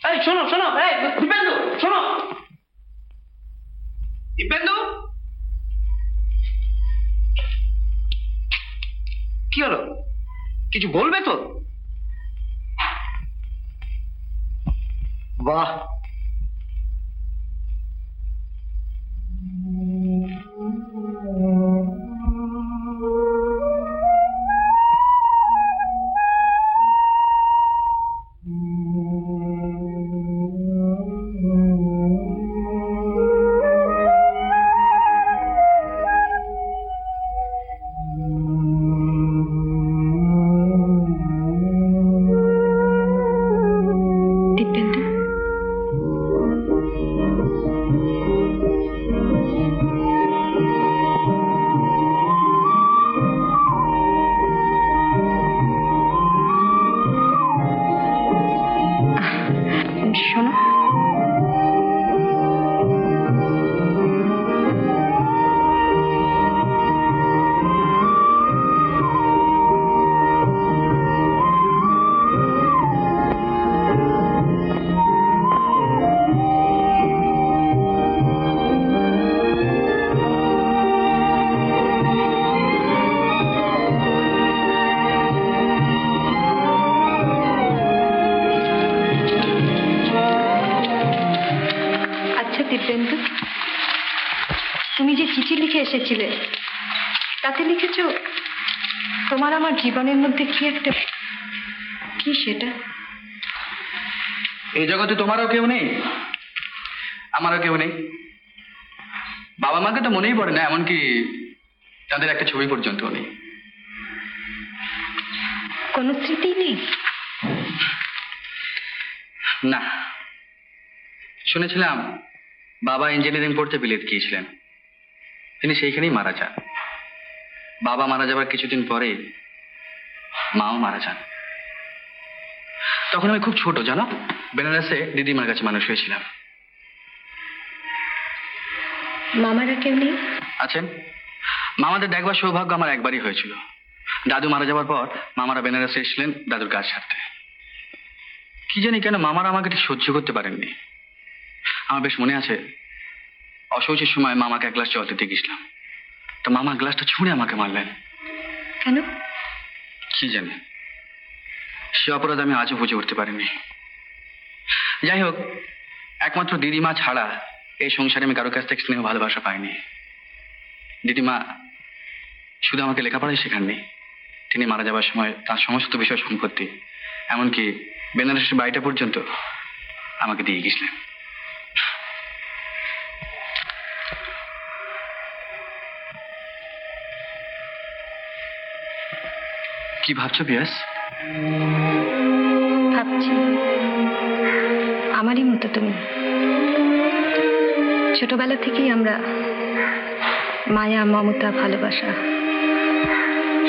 এই শোনো শোনো, এই দিব্যেন্দু শোনো, দিব্যেন্দু কি হলো? কিছু বলবে তো? বাহ, দিব্যেন্দু লিখে এসেছিলে, তাতে লিখেছো তোমার আমার জীবনের মধ্যে কি একটা, কি সেটা? এই জগতে তোমারও কেউ নেই, আমারও কেউ নেই। বাবা মাকে তো মনেই পড়ে না, এমনকি তাদের একটা ছবি পর্যন্ত নেই। কোনো স্মৃতি নেই? না, শুনেছিলাম বাবা ইঞ্জিনিয়ারিং পড়তে বিলেত গিয়েছিলেন, তিনি সেইখানেই মারা যান। বাবা মারা যাবার কিছুদিন পরে মাও মারা যান। তখন আমি খুব ছোট, জানো, বেনারসে দিদিমার কাছে মানুষ হয়েছিলাম। মামারা কেউ নেই? আছেন, মামাদের দেখবার সৌভাগ্য আমার একবারই হয়েছিল। দাদু মারা যাওয়ার পর মামারা বেনারসে এসেছিলেন দাদুর কাজ সারতে। কি জানি কেন মামারা আমাকে ঠিক সহ্য করতে পারেননি। আমার বেশ মনে আছে, অশৌচের সময় মামাকে এক গ্লাস জল দিতে গেছিলাম, তো মামা গ্লাসটা ছুঁড়ে আমাকে মারলেন। কেন? কি জানি, সে অপরাধ আমি আজও বুঝে উঠতে পারিনি। যাই হোক, একমাত্র দিদিমা ছাড়া এই সংসারে আমি কারো কাছ থেকে স্নেহ ভালোবাসা পাইনি। দিদিমা শুধু আমাকে লেখাপড়াই শেখাননি, তিনি মারা যাবার সময় তার সমস্ত বিষয় সম্পত্তি, এমনকি বেনারসের বাড়িটা পর্যন্ত আমাকে দিয়ে গেছিলেন। কি ভাবছো বিয়াস? ভাবছি আমারই মতো তুমি। ছোটবেলা থেকেই আমরা মায়া, মমতা, ভালোবাসা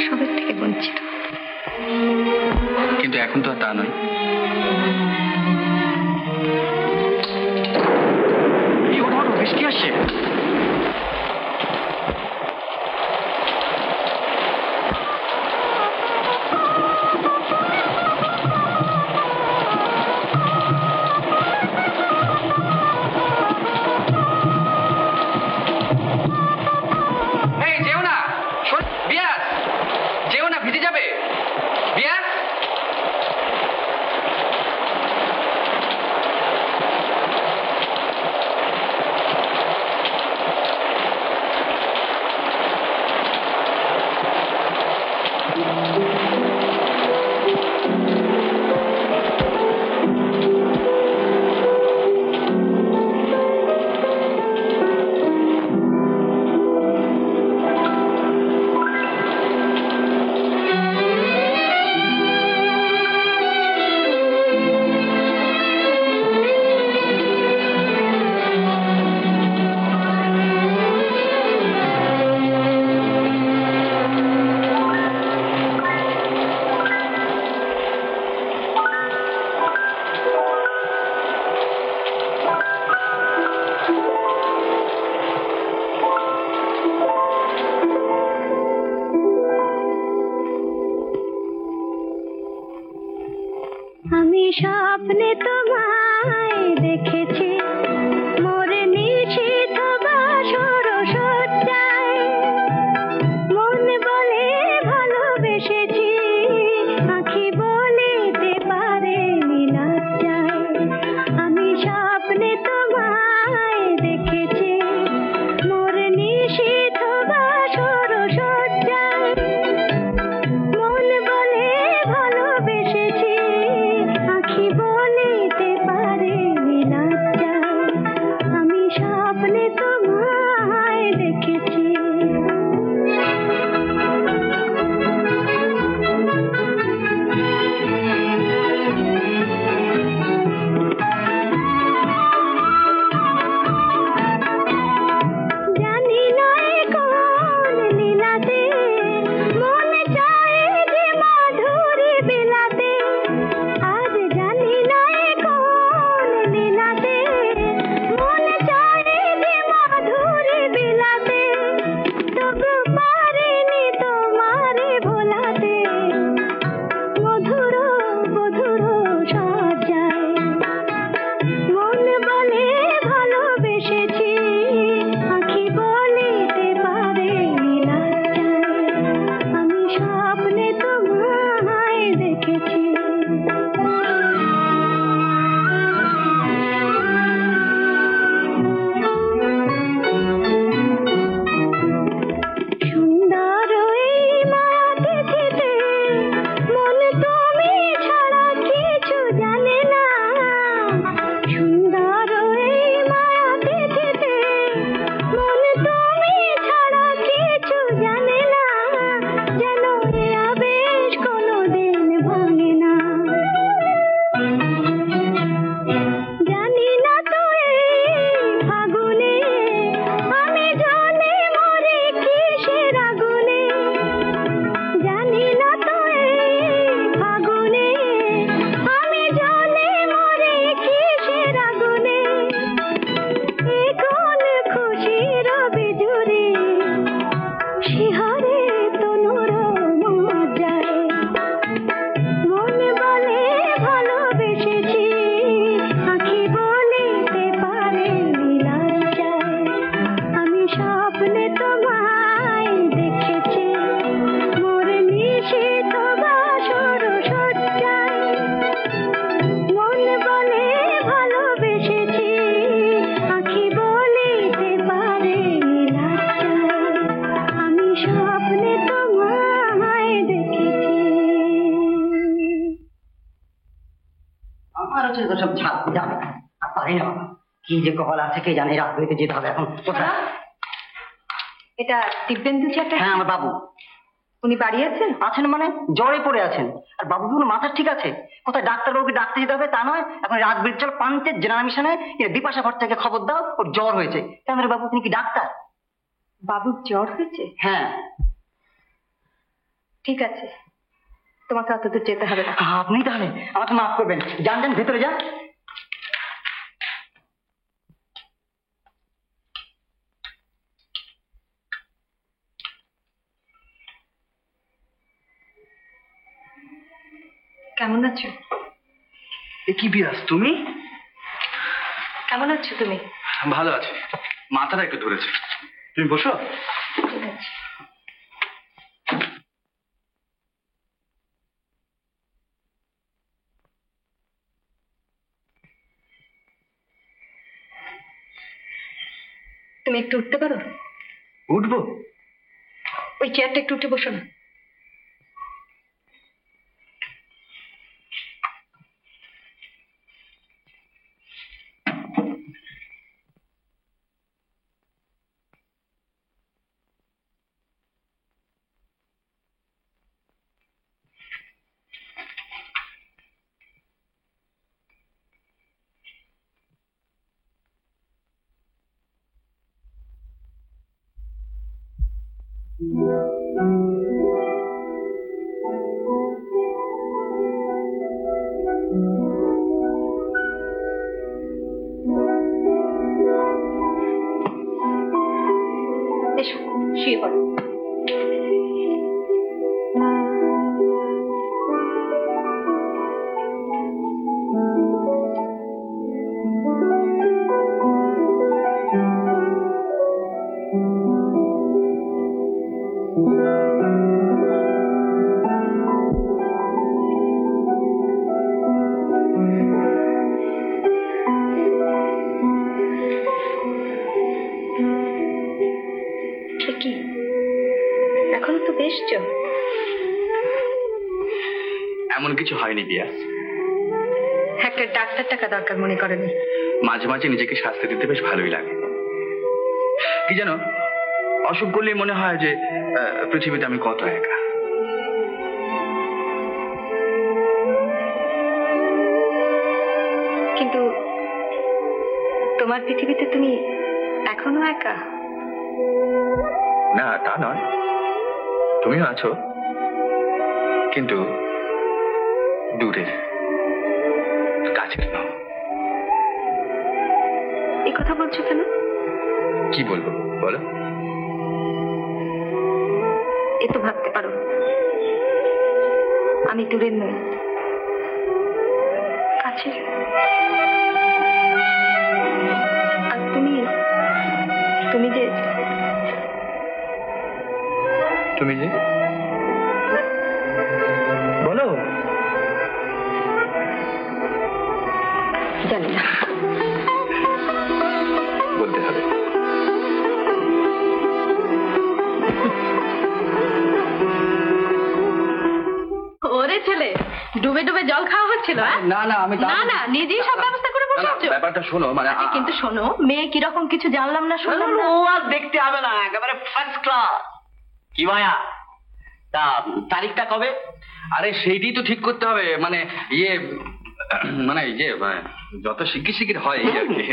সবের থেকে বঞ্চিত। কিন্তু এখন তো আর তা নয়। বৃষ্টি আসছে। আমি স্বপ্নে তোমায় দেখেছি, মোরে নিশীথ বাসর সজ্জায়, মন বলে ভালোবেসেছি, আঁখি বলিতে পারে লজ্জায়। আমি স্বপ্নে তোমায় দেখেছি, মোরে নিশীথ বাসর সজ্জায়, মন বলে ভালোবেসেছি, আঁখি বলিতে পারে লজ্জায়। আমি স্বপ্নে তোমায় দেখেছি। জানি না কোন লীলাতে মন চায় যে মাধুরী বিলাতে, আজ জানি না কোন লীলাতে মন চায় যে মাধুরী বিলাতে, তবু পারিনি তোমারে ভোলাতে, মধুর মধুর সজ্জায়, মন বলে ভালোবেসেছি, আঁখি বলিতে পারে লজ্জায়। আমি স্বপ্নে তোমায় দেখেছি। হচ্ছে সব যাবে আর পারি না বাবা, কি যে কপাল আছে কে জানে, রাত হইতে যেতে হবে এখন। কোথায়? এটা দিব্যেন্দু চ্যাটা? হ্যাঁ, আমার বাবু। উনি বাড়ি আছেন? আছেন মানে জ্বরে পড়ে আছেন। আর বাবু কোনো মাথা ঠিক আছে? কোথায় ডাক্তারবাবুকে ডাকতে যেতে হবে তা নয়, এখন রাত বিরচল পান্তের জেনারেল মিশনে বিপাশা ভট্টাচার্যকে খবর দাও ওর জ্বর হয়েছে। কেন রে বাবু, তুমি কি ডাক্তার? বাবুর জ্বর হয়েছে? হ্যাঁ। ঠিক আছে, তোমাকে অত দূর যেতে হবে না। আপনি তাহলে আমাকে মাফ করবেন, যান যান ভেতরে যান। কেমন আছো? কি বিয়াস, তুমি? কেমন আছো তুমি? ভালো আছি, মাথাটা একটু ধরেছে। তুমি বসো। ঠিক আছে। তুমি একটু উঠতে পারো? উঠবো? ওই চেয়ারটা একটু উঠে বসো না। এসো, শুয়ে পড়ো। কি এখনো তো বেশ? এমন কিছু হয়নি বিয়াস। একটা ডাক্তার টাকা দরকার মনে করেনি? মাঝে মাঝে নিজেকে শাস্তি দিতে বেশ ভালোই লাগে। কি জানো, অসুখ করলেই মনে হয় যে পৃথিবীতে আমি কত একা। কিন্তু তোমার পৃথিবীতে তুমি এখনো একা? না, তা নয়, তুমিও আছো, কিন্তু দূরের, কাছের নও। এই কথা বলছো কেন? কি বলবো বলো? এ তো ভাবতে পারো আমি দূরের নই, কাছের। আর তুমি যে বলো। জানি না, বলতে হবে। ওরে ছেলে, ডুবে ডুবে জল খাওয়া হচ্ছিল? না না, আমি না না, নিজেই সব ব্যবস্থা করে বসে আছো। ব্যাপারটা শোনো, মানে কিন্তু শোনো, মেয়ে কিরকম কিছু জানলাম না, শুনলাম না। ও আর দেখতে হবে না, একেবারে ফার্স্ট ক্লাস। কি ভাইয়া, তা তারিখটা কবে? আরে সেইটাই তো ঠিক করতে হবে, মানে যত শিগগির হয় এই আর কি।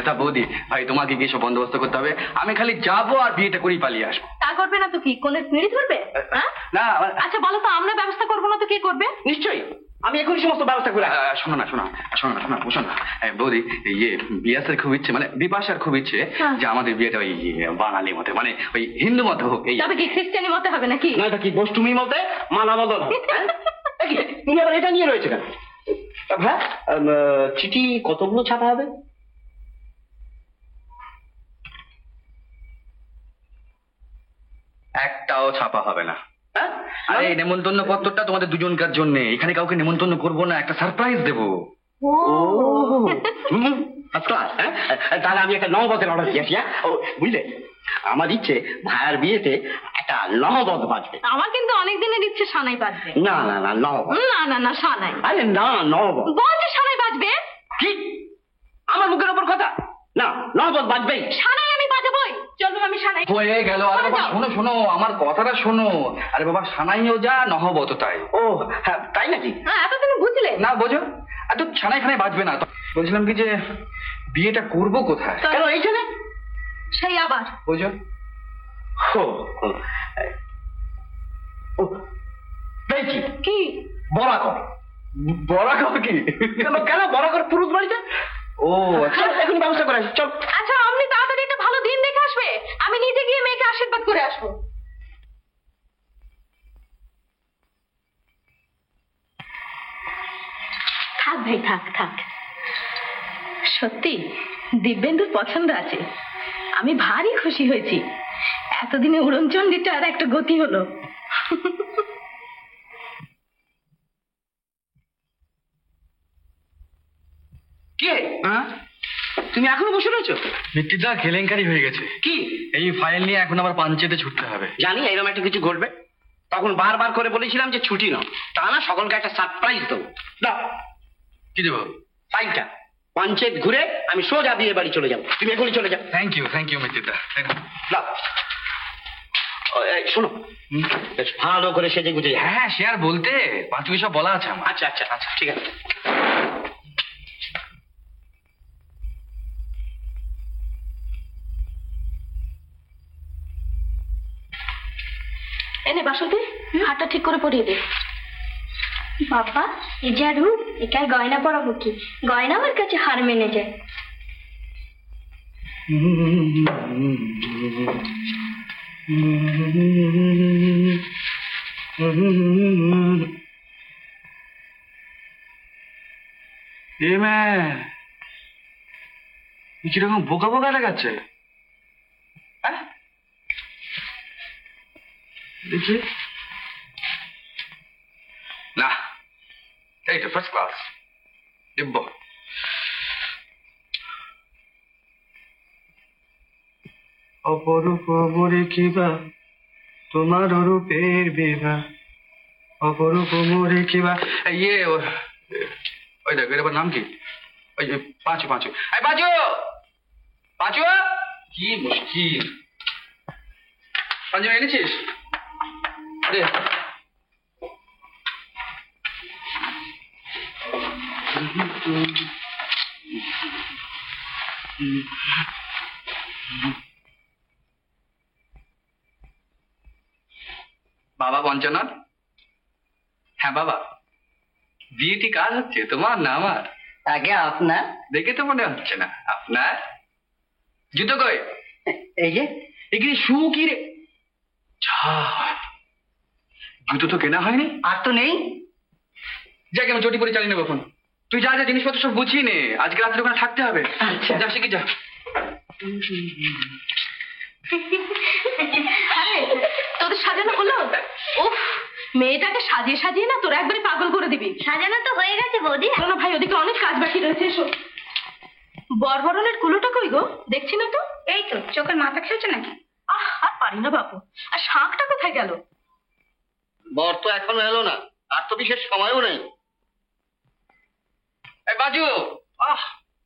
তা বৌদি ভাই, তোমাকে গিয়ে সব বন্দোবস্ত করতে হবে। আমি খালি যাবো আর বিয়েটা করেই পালিয়ে আসবো। তা করবে না তো কি, কোনের পিঁড়ি ধরবে? না আচ্ছা বলো তো, আমরা ব্যবস্থা করবো না তো কে করবে? নিশ্চয়ই, আমি এখনই সমস্ত ব্যবস্থা করে। শোনো না বুঝো না বৌদি, বিয়াসের খুব ইচ্ছে, মানে বিপাশার খুব ইচ্ছে যে আমাদের বিয়েটা ওই বাঙালি মতে, মানে ওই হিন্দু মতে হোক। তবে কি খ্রিস্টানি মতে হবে নাকি? না, এটা কি গোষ্ঠী মতে মালা বদল? তুমি আবার এটা নিয়ে রয়েছে কেন? ভাই, চিঠি কতগুলো ছাপা হবে? একটাও ছাপা হবে না। আরে নেমন্তন্ন পত্রটা তোমাদের দুজনকার জন্য, এখানে কাউকে নেমন্তন্ন করবো না, একটা সারপ্রাইজ দেবো। তাহলে আমি একটা নহবতের অর্ডার দিয়েছি। বুঝলে, আমার ইচ্ছে ভাইয়ের বিয়েতে একটা নহবত বাজবে। আমার কিন্তু অনেক দিনের ইচ্ছে সানাই বাজবে। না না না, নহবত। না না না, সানাই। আরে না, নহবত। বলছে সানাই বাজবে। কি আমার মুখের ওপর কথা? না নহবত বাজবেই। সানাই আমি বাজাবই। চলো আমি সানাই। হয়ে গেল। আরে বাবা শোনো শোনো, আমার কথাটা শোনো। আরে বাবা সানাইও যা নহবত তাই। ও হ্যাঁ তাই নাকি? হ্যাঁ এতদিন বুঝলে না বোঝো, এত সানাই ফানাই বাজবে না। বলছিলাম কি যে বিয়েটা করবো কোথায়? কেন এইখানে? সেই আবার বোঝো ও ও পেয়েছি। কি বরাকর। বরাকর কি? কেন কেন বরাকর পুরুষ বাড়িতে? ও আচ্ছা, চল এখন ব্যবস্থা করে আসি, চল। আচ্ছা আপনি তাড়াতাড়ি একটা ভালো দিন দেখে আসবে, আমি নিজে গিয়ে মেয়েকে আশীর্বাদ করে আসবো। থাক ভাই থাক থাক। সত্যি দিব্যেন্দুর পছন্দ আছে, আমি ভারী খুশি হয়েছি। এতদিনে উড়নচণ্ডীটার একটা গতি হলো। কে? হ্যাঁ তুমি এখনো বসে রয়েছো? মিত্তিদা কেলেঙ্কারি হয়ে গেছে। কি? এই ফাইল নিয়ে এখন আবার পাঞ্চেতে ছুটতে হবে। জানি এরকম একটা কিছু ঘটবে, তখন বারবার করে বলেছিলাম যে ছুটি নাও, তা না সকলকে একটা সারপ্রাইজ দেবো। দাও কি দেবো? ফাইলটা। পঞ্চায়েত ঘুরে আমি সোজা বিয়ে বাড়ি চলে যাবো, তুমি এখনই চলে যাও। থ্যাংক ইউ মিত্তিদা। দাও। শোনো, বেশ ভালো করে সেজে গুজে যাও। হ্যাঁ সে আর বলতে, পাঁচু সব বলা আছে আমার। আচ্ছা আচ্ছা আচ্ছা ঠিক আছে। এনে বাসন্তী হাতটা ঠিক করে পরিয়ে দে। বাবা এ যা রূপ, একাই গয়না পরাবো কি? গয়না আমার কাছে হার মেনে যায়। কিরকম বোকা বোকা দেখাচ্ছে? হ্যাঁ দেখি না, এই তো ফার্স্ট ক্লাস দিব্য। অপরূপ মরে কিবা তোমার রূপের বিভা, অপরূপ মরে কিবা। ইয়ে ওই দেখো এর নাম কি? ওই পাঁচু পাঁচু। এই পাঁচু পাঁচু, কি মুশকিল। পাঁচু এনেছিস? দে। বাবা পঞ্চনাথ। হ্যাঁ বাবা, বিয়েটি কার হচ্ছে, তোমার না আমার? আগে আপনার। দেখে তো মনে হচ্ছে না আপনার। জুতো কই? এই যে এখানে শু কি রে? জুতো তো কেনা হয়নি। আর তো নেই। যাকে আমি চটি পরে চালিয়ে নেবো এখন। তুই যা যা জিনিসপত্র সব গুছিয়ে নে, আজকে রাত্রে ওখানে থাকতে হবে। আচ্ছা যা শিখে যা। আরে তোদের সাজানো হলো? উফ, মেয়েটাকে সাজিয়ে সাজিয়ে না তোরা একবারে পাগল করে দিবি। সাজানো তো হয়ে গেছে বৌদি। না ভাই, ওদিকে অনেক কাজ বাকি রয়েছে। এসো। বরবরণের কুলোটা কই গো? দেখছি না তো। এই তো চোখের মাথা খেয়েছো নাকি? আর পারি না বাপু। আর শাঁখটা কোথায় গেল? বর তো এখনো এলো না, আর তো বিশেষ সময়ও নেই। এই বাজু,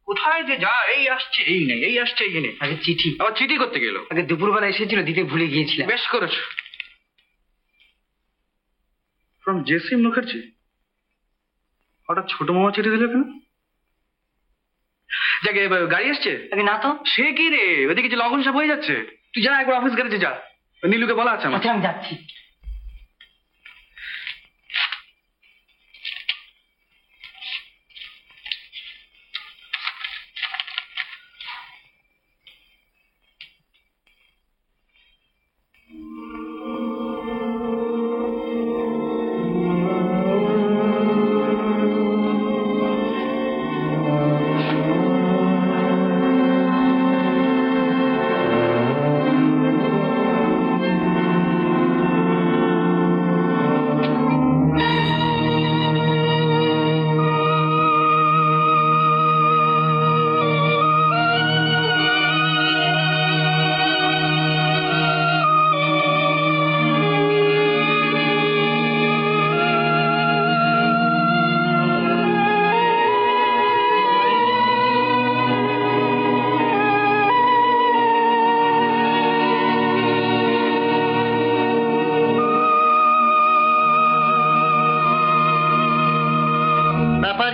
কোথায় যে যা, এই আসছে এই নেই, এই আসছে এই নেই। আগে চিঠি। আবার চিঠি করতে গেল। আগে দুপুরবেলা এসেছিল, দিতে ভুলে গিয়েছিলাম। বেশ করেছ। From J C Mukherjee. হঠাৎ ছোট মামা চিঠি দিল কেন? যাকে গাড়ি আসছে? আগে না তো। সে কি রে, ওদিকে যে লগ্ন সব হয়ে যাচ্ছে। তুই যা একবার অফিস গ্যারেজে যা, নীলুকে বলা আছে আমার। আচ্ছা আমি যাচ্ছি।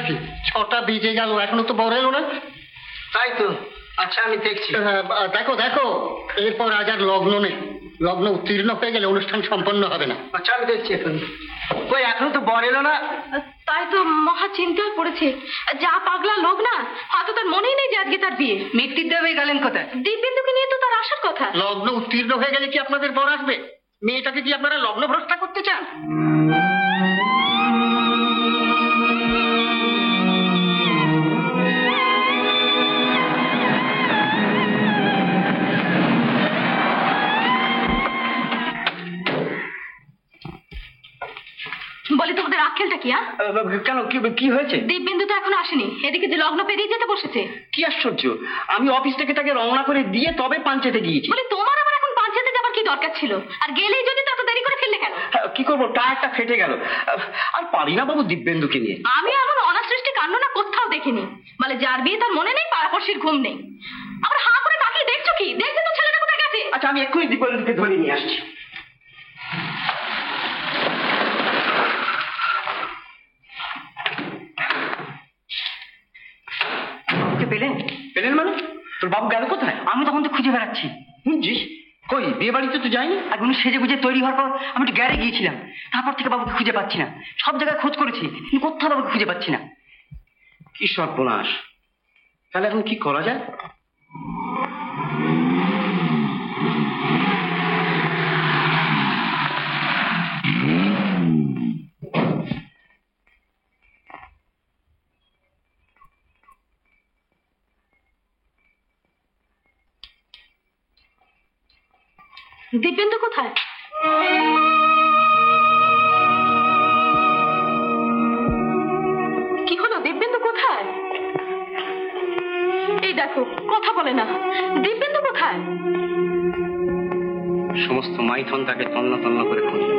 কি 6টা বেজে গেল, এখনো তো বর এলো না। তাই তো। আচ্ছা আমি দেখছি। দেখো দেখো, এরপর আজ আর লগ্ন নেই। লগ্ন উত্তীর্ণ হয়ে গেলে অনুষ্ঠান সম্পন্ন হবে না। আচ্ছা আমি দেখছি এখন। কই এখনো তো বর এলো না। তাই তো মহা চিন্তায় পড়েছে। যা পাগলা লোক না, হয়তো তার মনেই নেই যে আজকে তার বিয়ে। মিত্তির দেবে গেলেন কোথায়? দিব্যেন্দুকে নিয়ে তো তার আসার কথা। লগ্ন উত্তীর্ণ হয়ে গেলে কি আপনাদের বর আসবে? মেয়েটাকে কি আপনারা লগ্ন ভ্রষ্টা করতে চান? বলি তোমাদের আক্কেলটা কি? কেন কি হয়েছে? দিব্যেন্দু তো এখনো আসেনি, এদিকে যে লগ্ন পেরিয়ে যেতে বসেছে। কি আশ্চর্য, আমি অফিস থেকে তাকে রওনা করে দিয়ে তবে পাঞ্চেতে গিয়েছি। বলি তোমার আবার এখন পাঞ্চায়েতে যাবার কি দরকার ছিল? আর গেলেই যদি তত দেরি করে ফেললে কেন? কি করবো, টায়ারটা ফেটে গেল। আর পারি না বাবু দিব্যেন্দুকে নিয়ে। আমি এমন অনাসৃষ্টি কাণ্ড না কোথাও দেখিনি। মানে যার বিয়ে তার মনে নেই, পাড়াপড়শির ঘুম নেই। আবার হাঁ করে তাকিয়ে দেখছো কি? দেখছো তো ছেলেটা কোথায় গেছে? আচ্ছা আমি এক্ষুনি দিব্যেন্দুকে ধরে নিয়ে আসছি। পেলেন? পেলেন মানে? তোর বাবু গেল কোথায়? আমি তখন তো খুঁজে বেড়াচ্ছি। বুঝছিস? কই বিয়ে বাড়িতে তো যাইনি। আর কোনো সেজে গুজে তৈরি হওয়ার পর আমি একটু গ্যারে গিয়েছিলাম। তারপর থেকে বাবুকে খুঁজে পাচ্ছি না। সব জায়গায় খোঁজ করেছি, কিন্তু কোথাও বাবুকে খুঁজে পাচ্ছি না। কি সর্বনাশ! তাহলে এখন কি করা যায়? দিব্যেন্দু কোথায়? কি হলো? দিব্যেন্দু কোথায়? এই দেখো, কথা বলে না। দিব্যেন্দু কোথায়? সমস্ত মাইথন তাকে তন্ন তন্ন করে খুঁজল,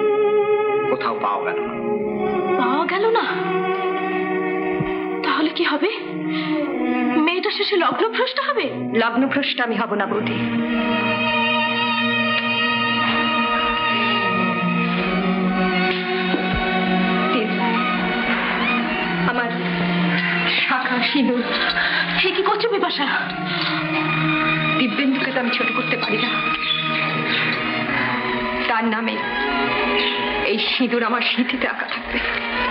কোথাও পাওয়া গেল না। পাওয়া গেল না? তাহলে কি হবে? মেয়েটা শেষে লগ্নভ্রষ্ট হবে? লগ্নভ্রষ্ট আমি হব না বৌদি। আমার শাখা সিঁদুর। হে কি করছো বিপাশা? দিব্যেন্দুকে তো আমি ছোট করতে পারি না। তার নামে এই সিঁদুর আমার সিঁথিতে আঁকা থাকবে।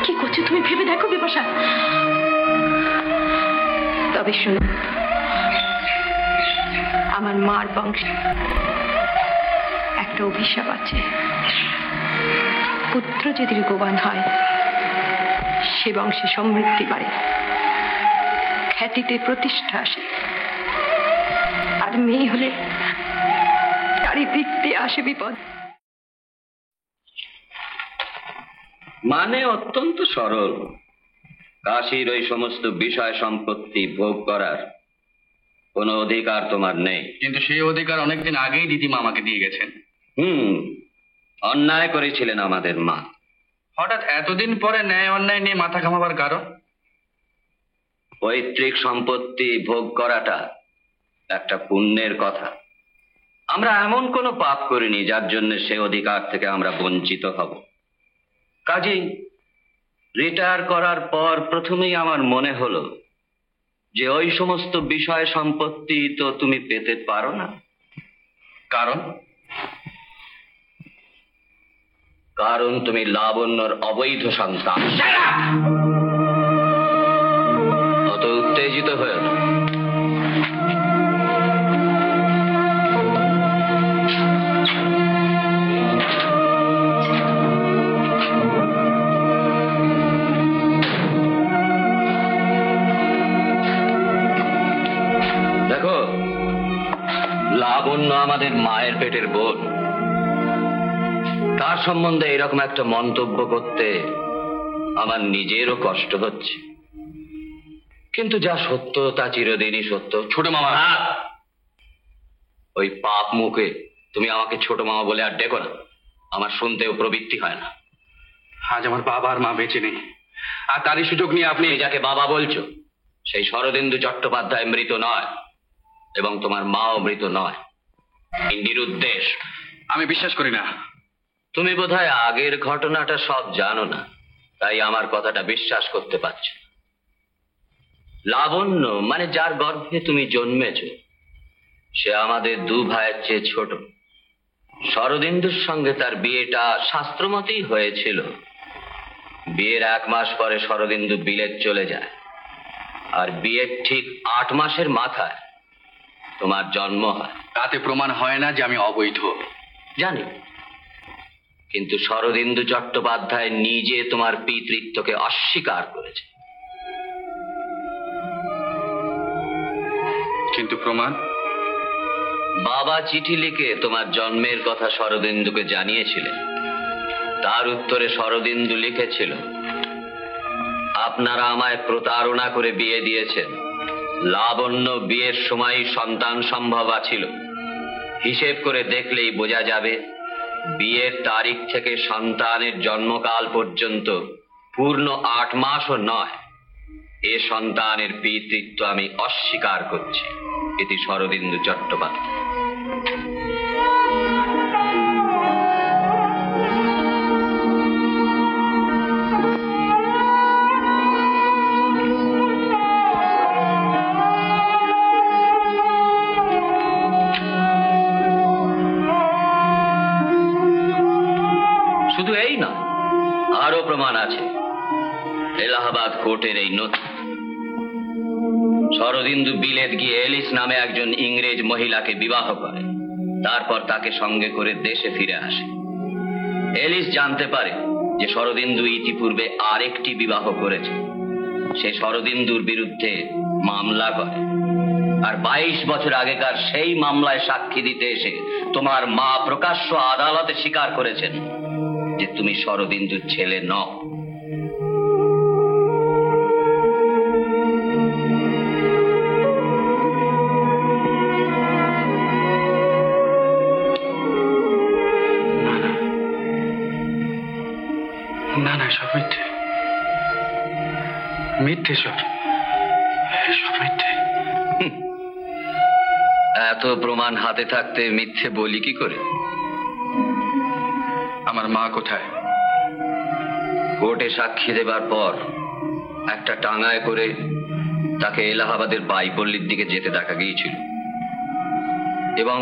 কি করছো তুমি? ভেবে দেখো বিপাশা। তবে শুনো, আমার মার বংশে একটা অভিশাপ আছে। পুত্র যদি রূপবান হয়, সে বংশে সমৃদ্ধি বাড়ে, খ্যাতিতে প্রতিষ্ঠা আসে। আর মেয়ে হলে চারিদিক দিয়ে আসে বিপদ। মানে অত্যন্ত সরল। কাশীর ওই সমস্ত বিষয় সম্পত্তি ভোগ করার কোনো অধিকার তোমার নেই। কিন্তু সেই অধিকার অনেকদিন আগেই দিদিমা আমাকে দিয়ে গেছেন। অন্যায় করেছিলেন আমাদের মা। হঠাৎ এতদিন পরে ন্যায় অন্যায় নিয়ে মাথা ঘামাবার কারণ? পৈতৃক সম্পত্তি ভোগ করাটা একটা পুণ্যের কথা। আমরা এমন কোনো পাপ করিনি যার জন্য সে অধিকার থেকে আমরা বঞ্চিত হব। কাজেই রিটায়ার করার পর প্রথমেই আমার মনে হলো যে ওই সমস্ত বিষয় সম্পত্তি তো তুমি পেতে পারো না। কারণ? কারণ তুমি লাবণ্যর অবৈধ সন্তান। অত উত্তেজিত হয়ে না। দেখো, লাবণ্য আমাদের মায়ের পেটের বোন। তার সম্বন্ধে এরকম একটা মন্তব্য করতে আমার নিজেরও কষ্ট হচ্ছে, কিন্তু যা সত্য তা চিরদিনই সত্য। ছোট মামা, ওই পাপ মুখে তুমি আমাকে ছোট মামা বলে আর ডেকো না। আমার শুনতেও প্রবৃত্তি হয় না। আজ আমার বাবা আর মা বেঁচে নেই, আর তারই সুযোগ নিয়ে আপনি যাকে বাবা বলছো সেই শরদিন্দু চট্টোপাধ্যায় মৃত নয়, এবং তোমার মাও মৃত নয়। নিরুদ্দেশ। আমি বিশ্বাস করি না। তুমি বোধহয় আগের ঘটনাটা সব জানো না, তাই আমার কথাটা বিশ্বাস করতে পারছো। লাবণ্য মানে যার গর্ভে তুমি জন্মেছ, সে আমাদের দু ভাইয়ের চেয়ে ছোট। শরদিন্দুর সঙ্গে তার বিয়েটা শাস্ত্রমতেই হয়েছিল। বিয়ের 1 মাস পরে শরদিন্দু বিলেত চলে যায়, আর বিয়ের ঠিক 8 মাসের মাথায় তোমার জন্ম হয়। তাতে প্রমাণ হয় না যে আমি অবৈধ। জানি, কিন্তু শরদিন্দু চট্টোপাধ্যায় নিজে তোমার পিতৃত্বকে অস্বীকার করেছে। কিন্তু প্রমাণ? বাবা চিঠি লিখে তোমার জন্মের কথা শরদিন্দুকে জানিয়েছিলেন। তার উত্তরে শরদিন্দু লিখেছিল, আপনারা আমায় প্রতারণা করে বিয়ে দিয়েছেন। লাবণ্য বিয়ের সময় সন্তান সম্ভবা ছিল। হিসেব করে দেখলেই বোঝা যাবে, বিয়ের তারিখ থেকে সন্তানের জন্মকাল পর্যন্ত পূর্ণ 8 মাসও নয়। এ সন্তানের পিতৃত্ব আমি অস্বীকার করছি। এটি শরদিন্দু চট্টোপাধ্যায়। শুধু এই না, আরো প্রমাণ আছে। এলাহাবাদ কোর্টের এই নথি। শরদিন্দু বিলেত গিয়ে এলিস নামে একজন ইংরেজ মহিলাকে বিবাহ করে, তারপর তাকে সঙ্গে করে দেশে ফিরে আসে। এলিস জানতে পারে যে শরদিন্দু ইতিপূর্বে আরেকটি বিবাহ করেছে। সে শরদিন্দুর বিরুদ্ধে মামলা করে, আর 22 বছর আগেকার সেই মামলায় সাক্ষী দিতে এসে তোমার মা প্রকাশ্য আদালতে স্বীকার করেছেন যে তুমি শরদিন্দুর ছেলে নও। না না, সব মিথ্যে, মিথ্যে সব মিথ্যে। এত প্রমাণ হাতে থাকতে মিথ্যে বলি কি করে? আমার মা কোথায়? কোর্টে সাক্ষী দেবার পর একটা টাঙায় করে তাকে এলাহাবাদের বাইপল্লীর দিকে যেতে দেখা গিয়েছিল, এবং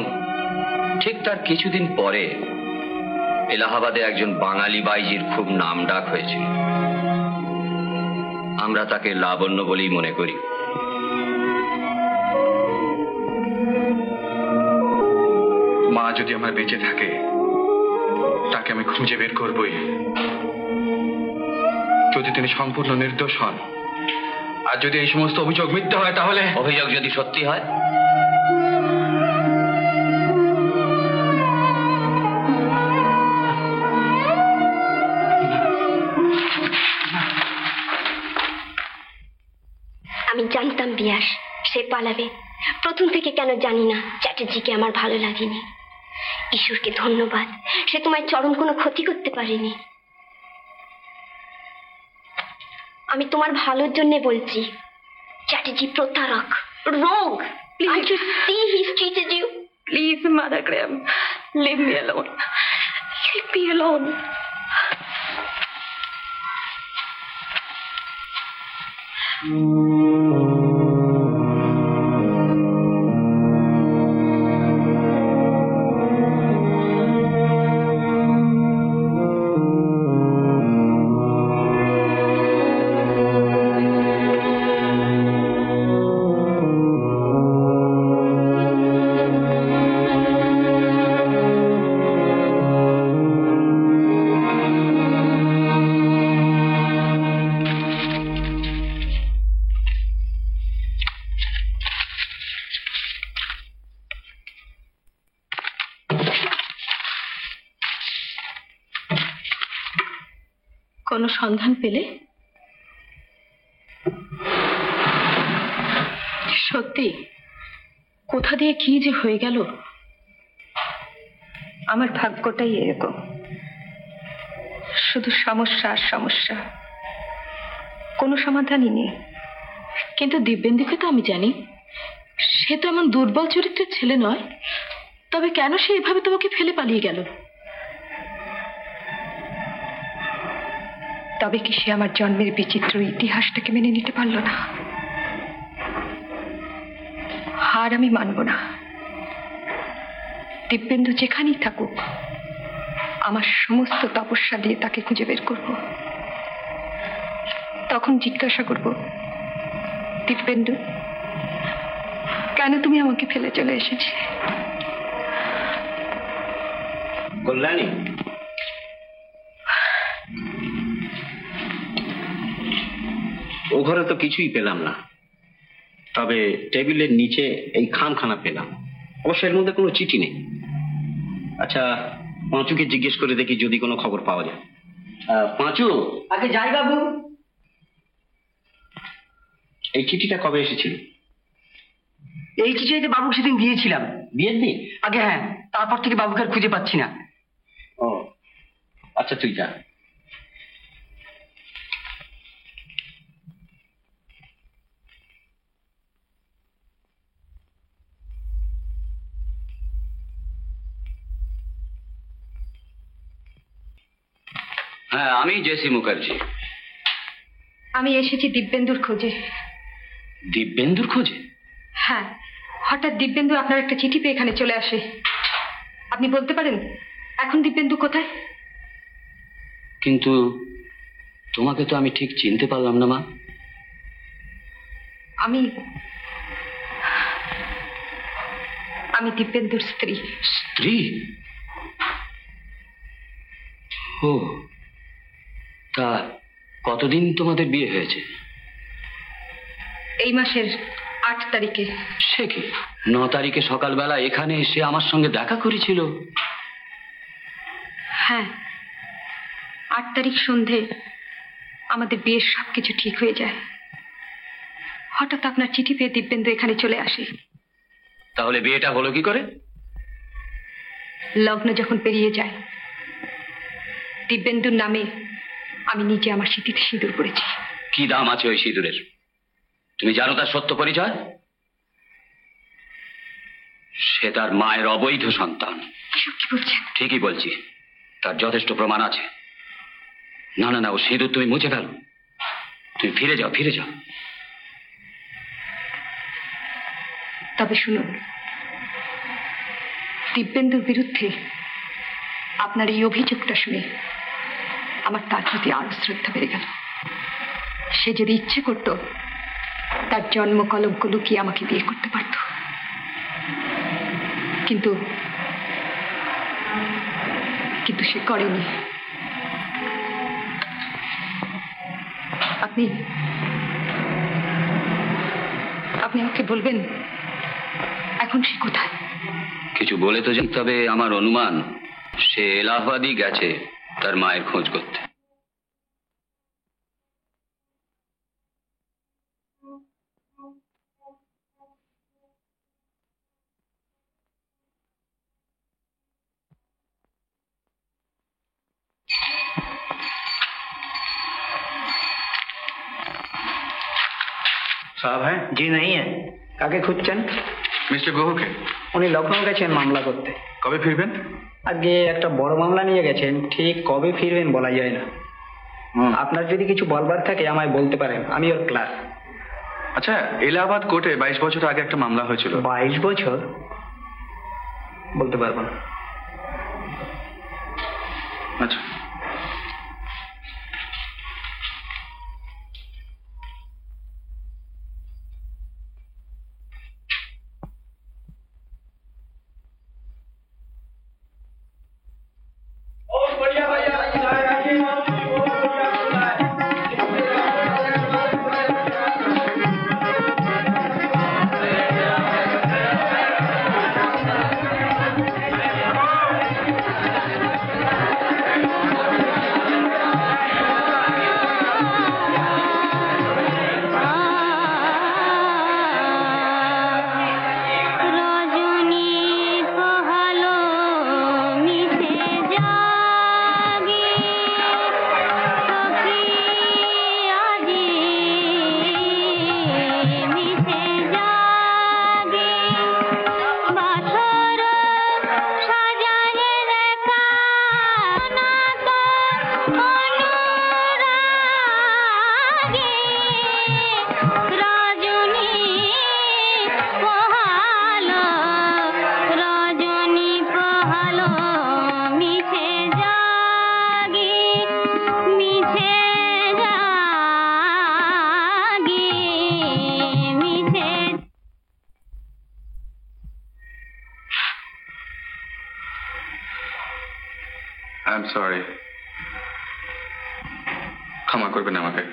ঠিক তার কিছুদিন পরে এলাহাবাদে একজন বাঙালি বাইজির খুব নামডাক হয়েছিল। আমরা তাকে লাবণ্য বলেই মনে করি। মা যদি আমার বেঁচে থাকে, তাকে আমি খুঁজে বের করবই। যদি তিনি সম্পূর্ণ নির্দোষ হন, আর যদি এই সমস্ত অভিযোগ মিথ্যা হয়, তাহলে অভিযোগ যদি সত্যি হয়, আমি জানতাম বিয়াস সে পালাবে। প্রথম থেকে কেন জানি না, চ্যাটার্জিকে আমার ভালো লাগেনি। ঈশ্বরকে ধন্যবাদ, সে তোমায় চরম কোনো ক্ষতি করতে পারেনি। আমি তোমার ভালোর জন্য বলছি, চ্যাটার্জি প্রতারক, রোগ। Can't you see he's cheated you? Please, Mother Graham, leave me alone. Leave me alone. কোনো সন্ধান পেলে? সত্যি কোথা দিয়ে কি যে হয়ে গেল। আমার ভাগ্যটাই এরকম, শুধু সমস্যা আর সমস্যা, কোনো সমাধানই নেই। কিন্তু দিব্যেন্দুকে তো আমি জানি, সে তো এমন দুর্বল চরিত্রের ছেলে নয়। তবে কেন সে এভাবে তোমাকে ফেলে পালিয়ে গেল? তবে কি সে আমার জন্মের বিচিত্র ইতিহাসটাকে মেনে নিতে পারল না? আর আমি মানব না। দিব্যেন্দু যেখানেই থাকুক, আমার সমস্ত তপস্যা দিয়ে তাকে খুঁজে বের করব। তখন জিজ্ঞাসা করব, দিব্যেন্দু, কেন তুমি আমাকে ফেলে চলে এসেছিলে? কল্যাণী, ও ঘরে তো কিছুই পেলাম না, তবে টেবিলের নিচে এই খামখানা পেলাম। অবশ্য এর মধ্যে কোনো চিঠি নেই। আচ্ছা, পাঁচুকে জিজ্ঞেস করে দেখি যদি কোনো খবর পাওয়া যায়। পাঁচু। আগে যাই বাবু। এই চিঠিটা কবে এসেছিল? এই চিঠিতে বাবু সেদিন দিয়েছিলাম। বিয়ের দিন? আগে হ্যাঁ, তারপর থেকে বাবুকে আর খুঁজে পাচ্ছি না। ও আচ্ছা, তুই যা। হ্যাঁ, আমি জেসি মুখার্জি। আমি এসেছি দিব্যেন্দুর খোঁজে। দিব্যেন্দুর খোঁজে? হ্যাঁ, হঠাৎ দিব্যেন্দু আপনার একটা চিঠি পেয়ে এখানে চলে আসে। আপনি বলতে পারেন এখন দিব্যেন্দু কোথায়? কিন্তু তোমাকে তো আমি ঠিক চিনতে পারলাম না মা। আমি দিব্যেন্দুর স্ত্রী। স্ত্রী? ও, তা কতদিন তোমাদের বিয়ে হয়েছে? এই মাসের 8 তারিখে। সে কি, 9 তারিখে সকালবেলা এখানে এসে আমার সঙ্গে দেখা করেছিল? হ্যাঁ, 8 তারিখ সন্ধে আমাদের বিয়ের সবকিছু ঠিক হয়ে যায়। হঠাৎ আপনার চিঠি পেয়ে দিব্যেন্দু এখানে চলে আসে। তাহলে বিয়েটা হলো কি করে? লগ্ন যখন পেরিয়ে যায়, দিব্যেন্দুর নামে আমি নিজে আমার সিঁথিতে সিঁদুর পড়েছি। কি দাম আছে ওই সিঁদুরের? তুমি জানো তার সত্য পরিচয়? সে তার মায়ের অবৈধ সন্তান। এসব কি বলছেন? ঠিকই বলছি, তার যথেষ্ট প্রমাণ আছে। না না না, ও সিঁদুর তুমি মুছে ফেলো। তুমি ফিরে যাও, ফিরে যাও। তবে শুনুন, দিব্যেন্দুর বিরুদ্ধে আপনার এই অভিযোগটা শুনে আমার তার প্রতি আরো শ্রদ্ধা বেড়ে গেল। সে যদি ইচ্ছে করত, তার জন্ম কলঙ্ক লুকিয়ে আমাকে বিয়ে করতে পারত, কিন্তু সে করেনি। আপনি আমাকে বলবেন এখন সে কোথায়? কিছু বলে তো জানি, তবে আমার অনুমান সে এলাহাবাদই গেছে তার মায়ের খোঁজ করতে। সাহেব হ্যাঁ? জি नहीं है। কাকে খুঁজছেন? মিস্টার গুহকে। উনি লখনৌ গেছেন মামলা করতে। কবে ফিরবেন? আগে একটা বড় মামলা নিয়ে গেছেন, ঠিক কবে ফিরবেন বলা যায় না। আপনার যদি কিছু বলবার থাকে আমায় বলতে পারেন, আমি ওর ক্লাস। আচ্ছা, এলাহাবাদ কোর্টে 22 বছর আগে একটা মামলা হয়েছিল। 22 বছর? বলতে পারবো না। আচ্ছা, সরি, ক্ষমা করবেন আমাকে।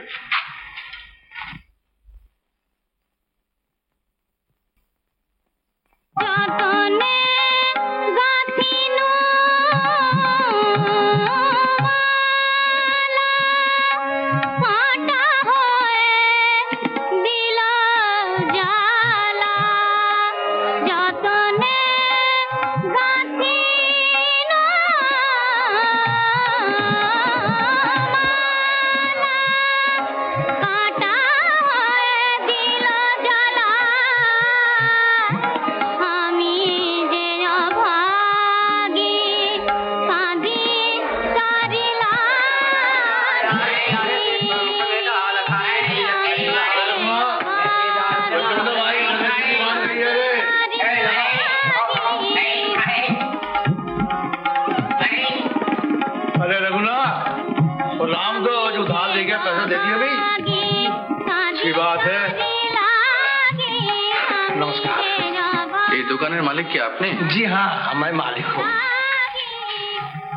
দোকানের মালিক কি আপনি? জি হ্যাঁ, मैं मालिक हूँ।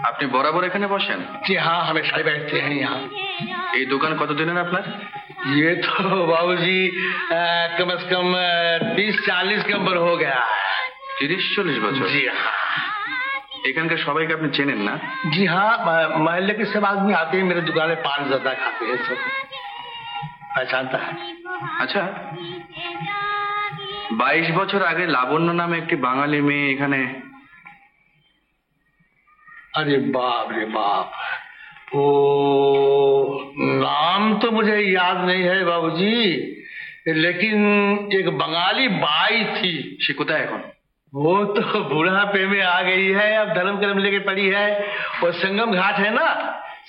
আপনি বরাবর এখানে বসেন? जी हाँ, हमेशा ही बैठते हैं यहाँ। এই দোকান কতদিনের আপনার? ये तो बाबूजी कम से कम 30-40 के ऊपर हो गया है। 30-40 বছর? जी हाँ। এখানকার সবাইকে আপনি চেনেন না? जी हाँ, मोहल्ले के सब आदमी आते हैं मेरे दुकान में, पान ज्यादा खाते हैं, सब पहचानता है। আচ্ছা, 22 বছর আগে লাবণ্য নামে একটি বাঙালি মেয়ে এখানে। अरे बाप रे बाप, वो नाम तो मुझे याद नहीं है बाबूजी, लेकिन एक बंगाली बाई थी। সে কোথায় এখন? वो तो बुढ़ापे में आ गई है, अब धर्म कर्म लेके पड़ी है। वो संगम घाट है ना,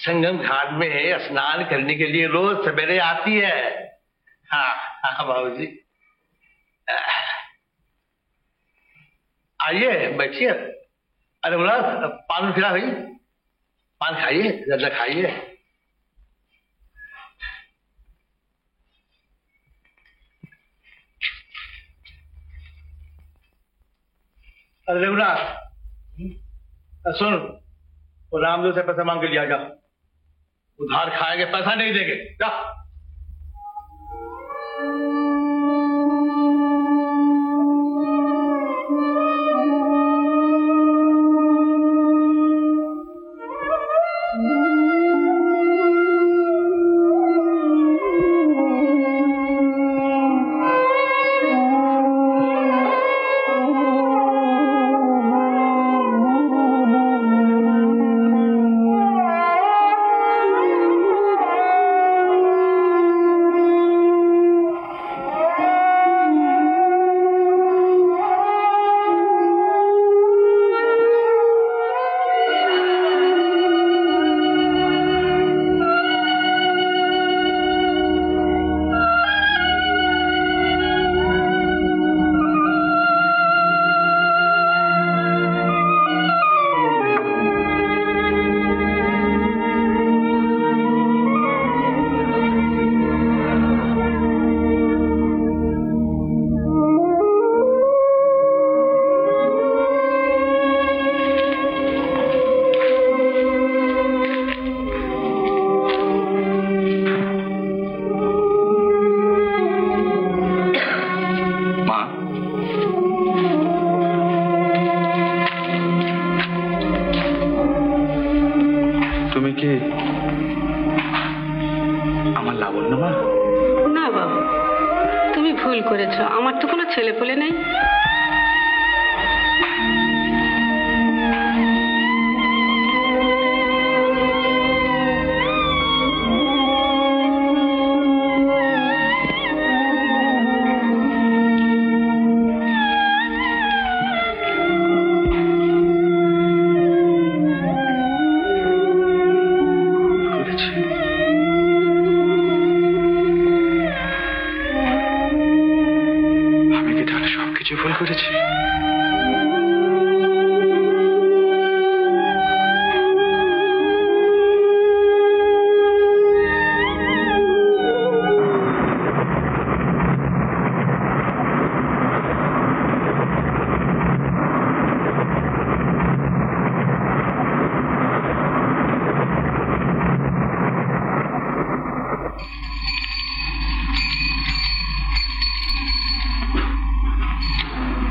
संगम घाट में स्नान करने के लिए रोज सवेरे आती है। हाँ हाँ बाबूजी, आइए बैठिए। अरे बोला पान खिला भाई, पान खाइए, ज्यादा खाइए। अरे रघुनाथ सुन, वो रामदेव से पैसा मांग के लिया जा, उधार खाएंगे, पैसा नहीं देंगे, जा।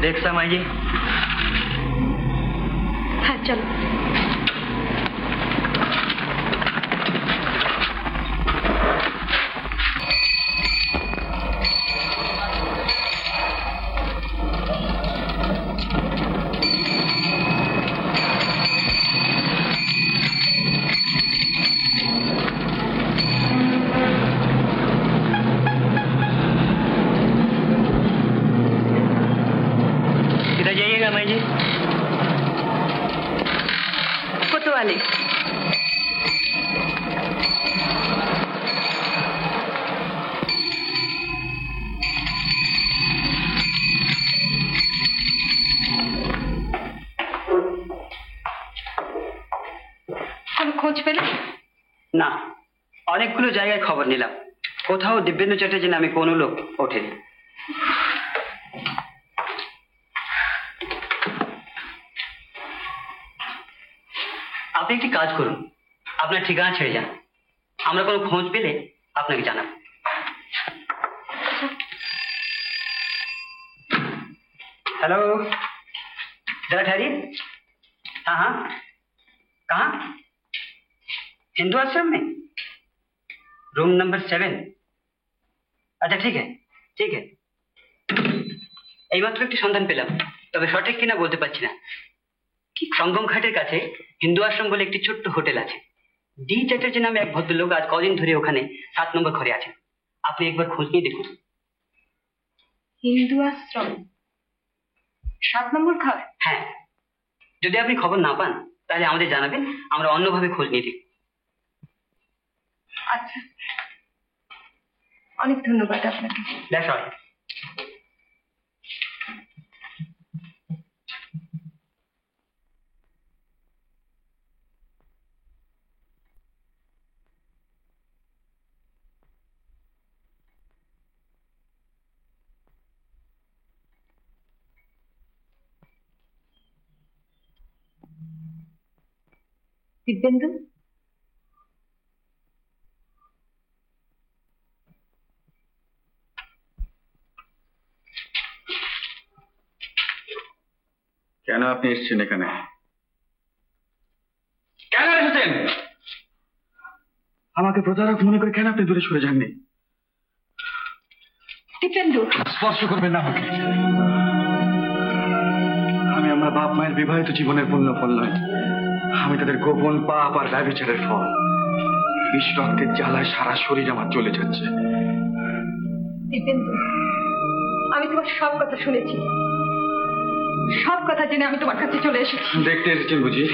রিক্সা মাইজি। হ্যাঁ চলো। কোতোয়ালি। কোনো খোঁজ পেলে? না, অনেকগুলো জায়গায় খবর নিলাম, কোথাও দিব্যেন্দু চ্যাটার্জি নামে কোনো লোক ওঠেনি। আপনি একটি কাজ করুন, আপনার ঠিকানা ছেড়ে যান, আমরা কোনো খোঁজ পেলে আপনাকে জানাব। हेलो, जरा ठहरिए। हाँ हाँ, कहाँ? हिंदू आश्रम में, रूम नंबर 7। अच्छा ठीक है ठीक है। এইমাত্র একটি সন্ধান পেলাম, তবে সঠিক কিনা বলতে পারছি না। সঙ্গম ঘাটের কাছে হিন্দু আশ্রম বলে একটি ছোট্ট হোটেল আছে। ডি চ্যাটার্জি নামে এক ভদ্রলোক আজ কদিন ধরে ওখানে 7 নম্বর ঘরে আছেন। আপনি একবার খোঁজ নিয়ে দেখুন। হিন্দু আশ্রম 7 নম্বর ঘর? হ্যাঁ, যদি আপনি খবর না পান তাহলে আমাদের জানাবেন, আমরা অন্যভাবে খোঁজ নিয়ে দেখব। আচ্ছা, অনেক ধন্যবাদ আপনাকে। That's all. দিব্যেন্দু, কেন আপনি এসেছেন এখানে? কেন এসেছেন? আমাকে প্রতারক মনে করে কেন আপনি দূরে সরে যাননি? দিব্যেন্দু, স্পর্শ করবেন না আমাকে। আমি আমার বাপ মায়ের বিবাহিত জীবনের পূর্ণ ফল নয়, আমি তাদের গোপন পাপ আর ব্যভিচারের ফল। বিষ রক্তের জ্বালায় সারা শরীর আমার চলে যাচ্ছে। দিব্যেন্দু, আমি তোমার সব কথা শুনেছি, সব কথা জেনে আমি তোমার কাছে চলে এসেছি। দেখতে এসেছেন বুঝি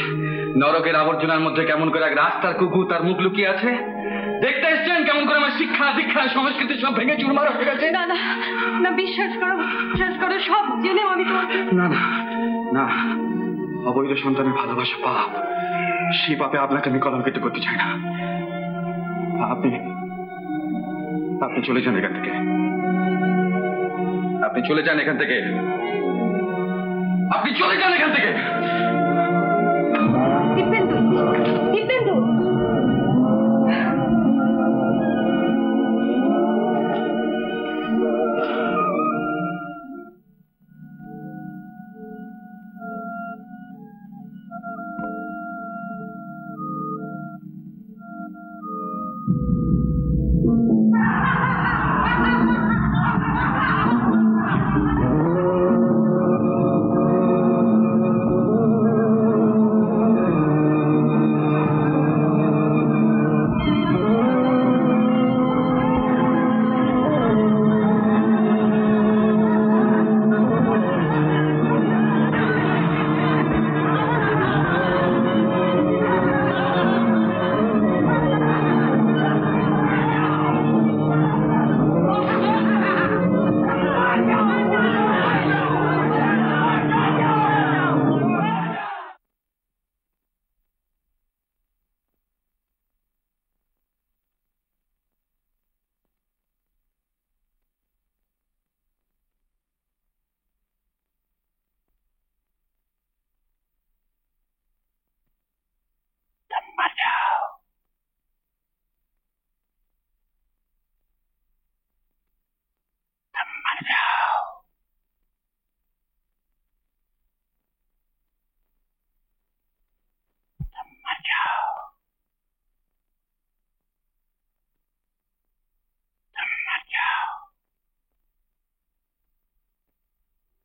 নরকের আবর্জনার মধ্যে কেমন করে এক রাস্তার কুকুর তার মুখ লুকিয়ে আছে? দেখতে এসেছেন কেমন করে আমার শিক্ষা দীক্ষা সংস্কৃতি সব ভেঙে চুরমার হয়ে গেছে? না না না, বিশ্বাস করো, সব জেনেও আমি তোমাকে। না না না, অবৈধ সন্তানের ভালোবাসা পাপ, সেই পাপে আপনাকে আমি কলঙ্কিত করতে চাই না। আপনি আপনি চলে যান এখান থেকে, আপনি চলে যান এখান থেকে, আপনি চলে যান এখান থেকে। দিব্যেন্দু, দিব্যেন্দু,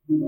আমার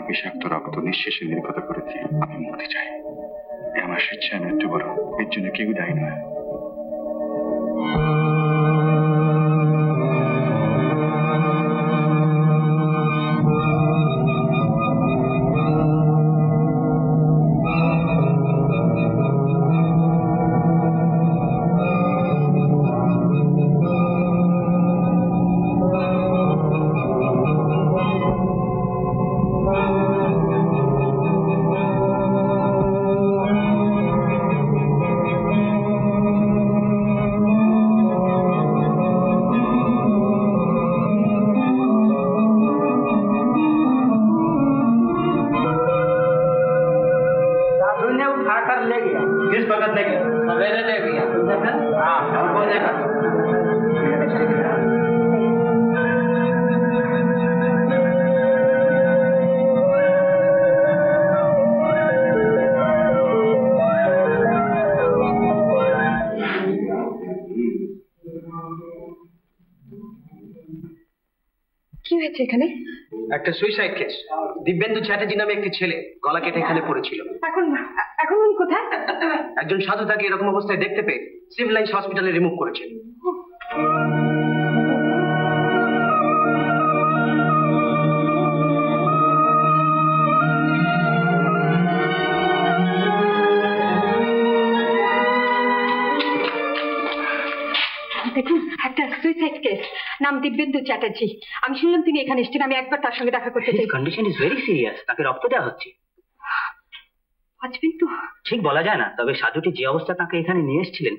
বিষাক্ত রক্ত নিঃশেষে নির্গত করে দিয়ে আমি মুক্তি চাই। এ আমার স্বেচ্ছায় মৃত্যুবরণ, এর জন্য কেউ দায়ী নয়। কি হয়েছে এখানে? একটা সুইসাইড কেস। দিব্যেন্দু চ্যাটার্জি নামে একটি ছেলে গলা কেটে এখানে পড়েছিল। এখন এখন উনি কোথায়? একজন সাধু তাকে এরকম অবস্থায় দেখতে পেয়ে সিভিল লাইন্স হসপিটালে রিমুভ করেছে। দেখুন, একটা সুইসাইড কেস, নাম দিব্যেন্দু চ্যাটার্জি। আমি শুনলাম তিনি এখানে এসেছেন, আমি একবার তার সঙ্গে দেখা করতে চাই। কন্ডিশন ইজ ভেরি সিরিয়াস, তাকে রক্ত দেওয়া হচ্ছে। বাঁচবেন তো? ঠিক বলা যায় না, তবে সাধুটি যে অবস্থা তাকে এখানে নিয়ে এসেছিলেন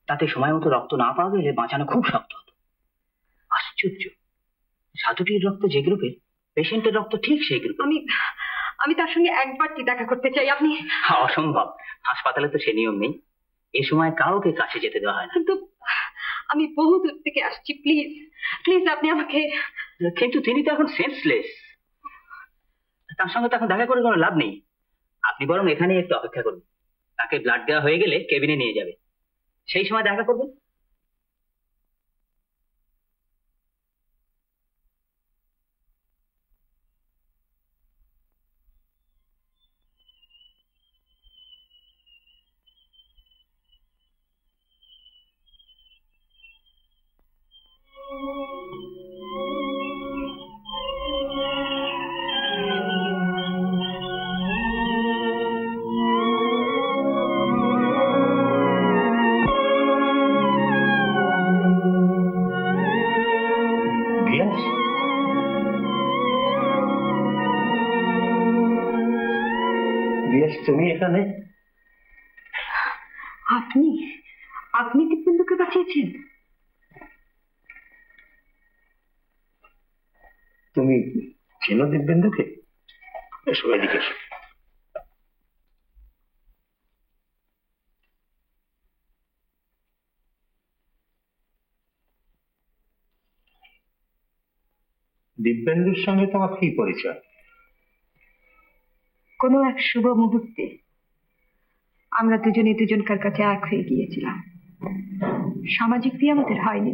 তাতে সময় মতো রক্ত না পাওয়া গেলে বাঁচানো খুব শক্ত হতো। আশ্চর্য, সাধুটির রক্ত যে গ্রুপের, পেশেন্টের রক্ত ঠিক সেই গ্রুপ। আমি তার সঙ্গে একবার দেখা করতে চাই। আপনি? অসম্ভব, হাসপাতালে তো সে নিয়ম নেই, এ সময় কাউকে কাছে যেতে দেওয়া হয় না। কিন্তু আমি বহু দূর থেকে আসছি, প্লিজ প্লিজ আপনি আমাকে। কিন্তু তিনি তো এখন সেন্সলেস, তার সঙ্গে তো এখন দেখা করে কোনো লাভ নেই। আপনি বরং এখানে একটু অপেক্ষা করুন, তাকে ব্লাড দেওয়া হয়ে গেলে কেবিনে নিয়ে যাবে, সেই সময় দেখা করবেন। তুমি এখানে? আপনি আপনি দিব্যেন্দুকে বাঁচিয়েছেন? তুমি চেনো দিব্যেন্দুকে? এসো এদিকে এসো। দিব্যেন্দুর সঙ্গে তোমার কি পরিচয়? কোনো এক শুভ মুহূর্তে আমরা দুজনে দুজনকার কাছে এক হয়ে গিয়েছিলাম। সামাজিক বিয়ে আমাদের হয়নি।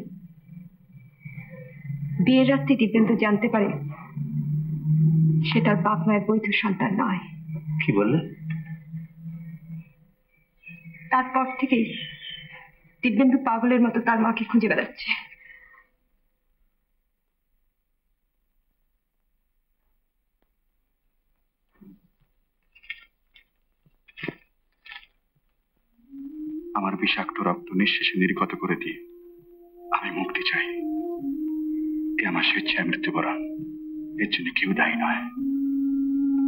বিয়ের রাত্রে দিব্যেন্দু জানতে পারে সে তার বাপ মায়ের বৈধ সন্তান নয়। কি বললে? তারপর থেকেই দিব্যেন্দু পাগলের মতো তার মাকে খুঁজে বেড়াচ্ছে। আমার বিষাক্ত রক্ত নিঃশেষে নির্গত করে দিয়ে আমি মুক্তি চাই। এ আমার স্বেচ্ছায় মৃত্যুবরণ, এর জন্য কেউ দায়ী নয়।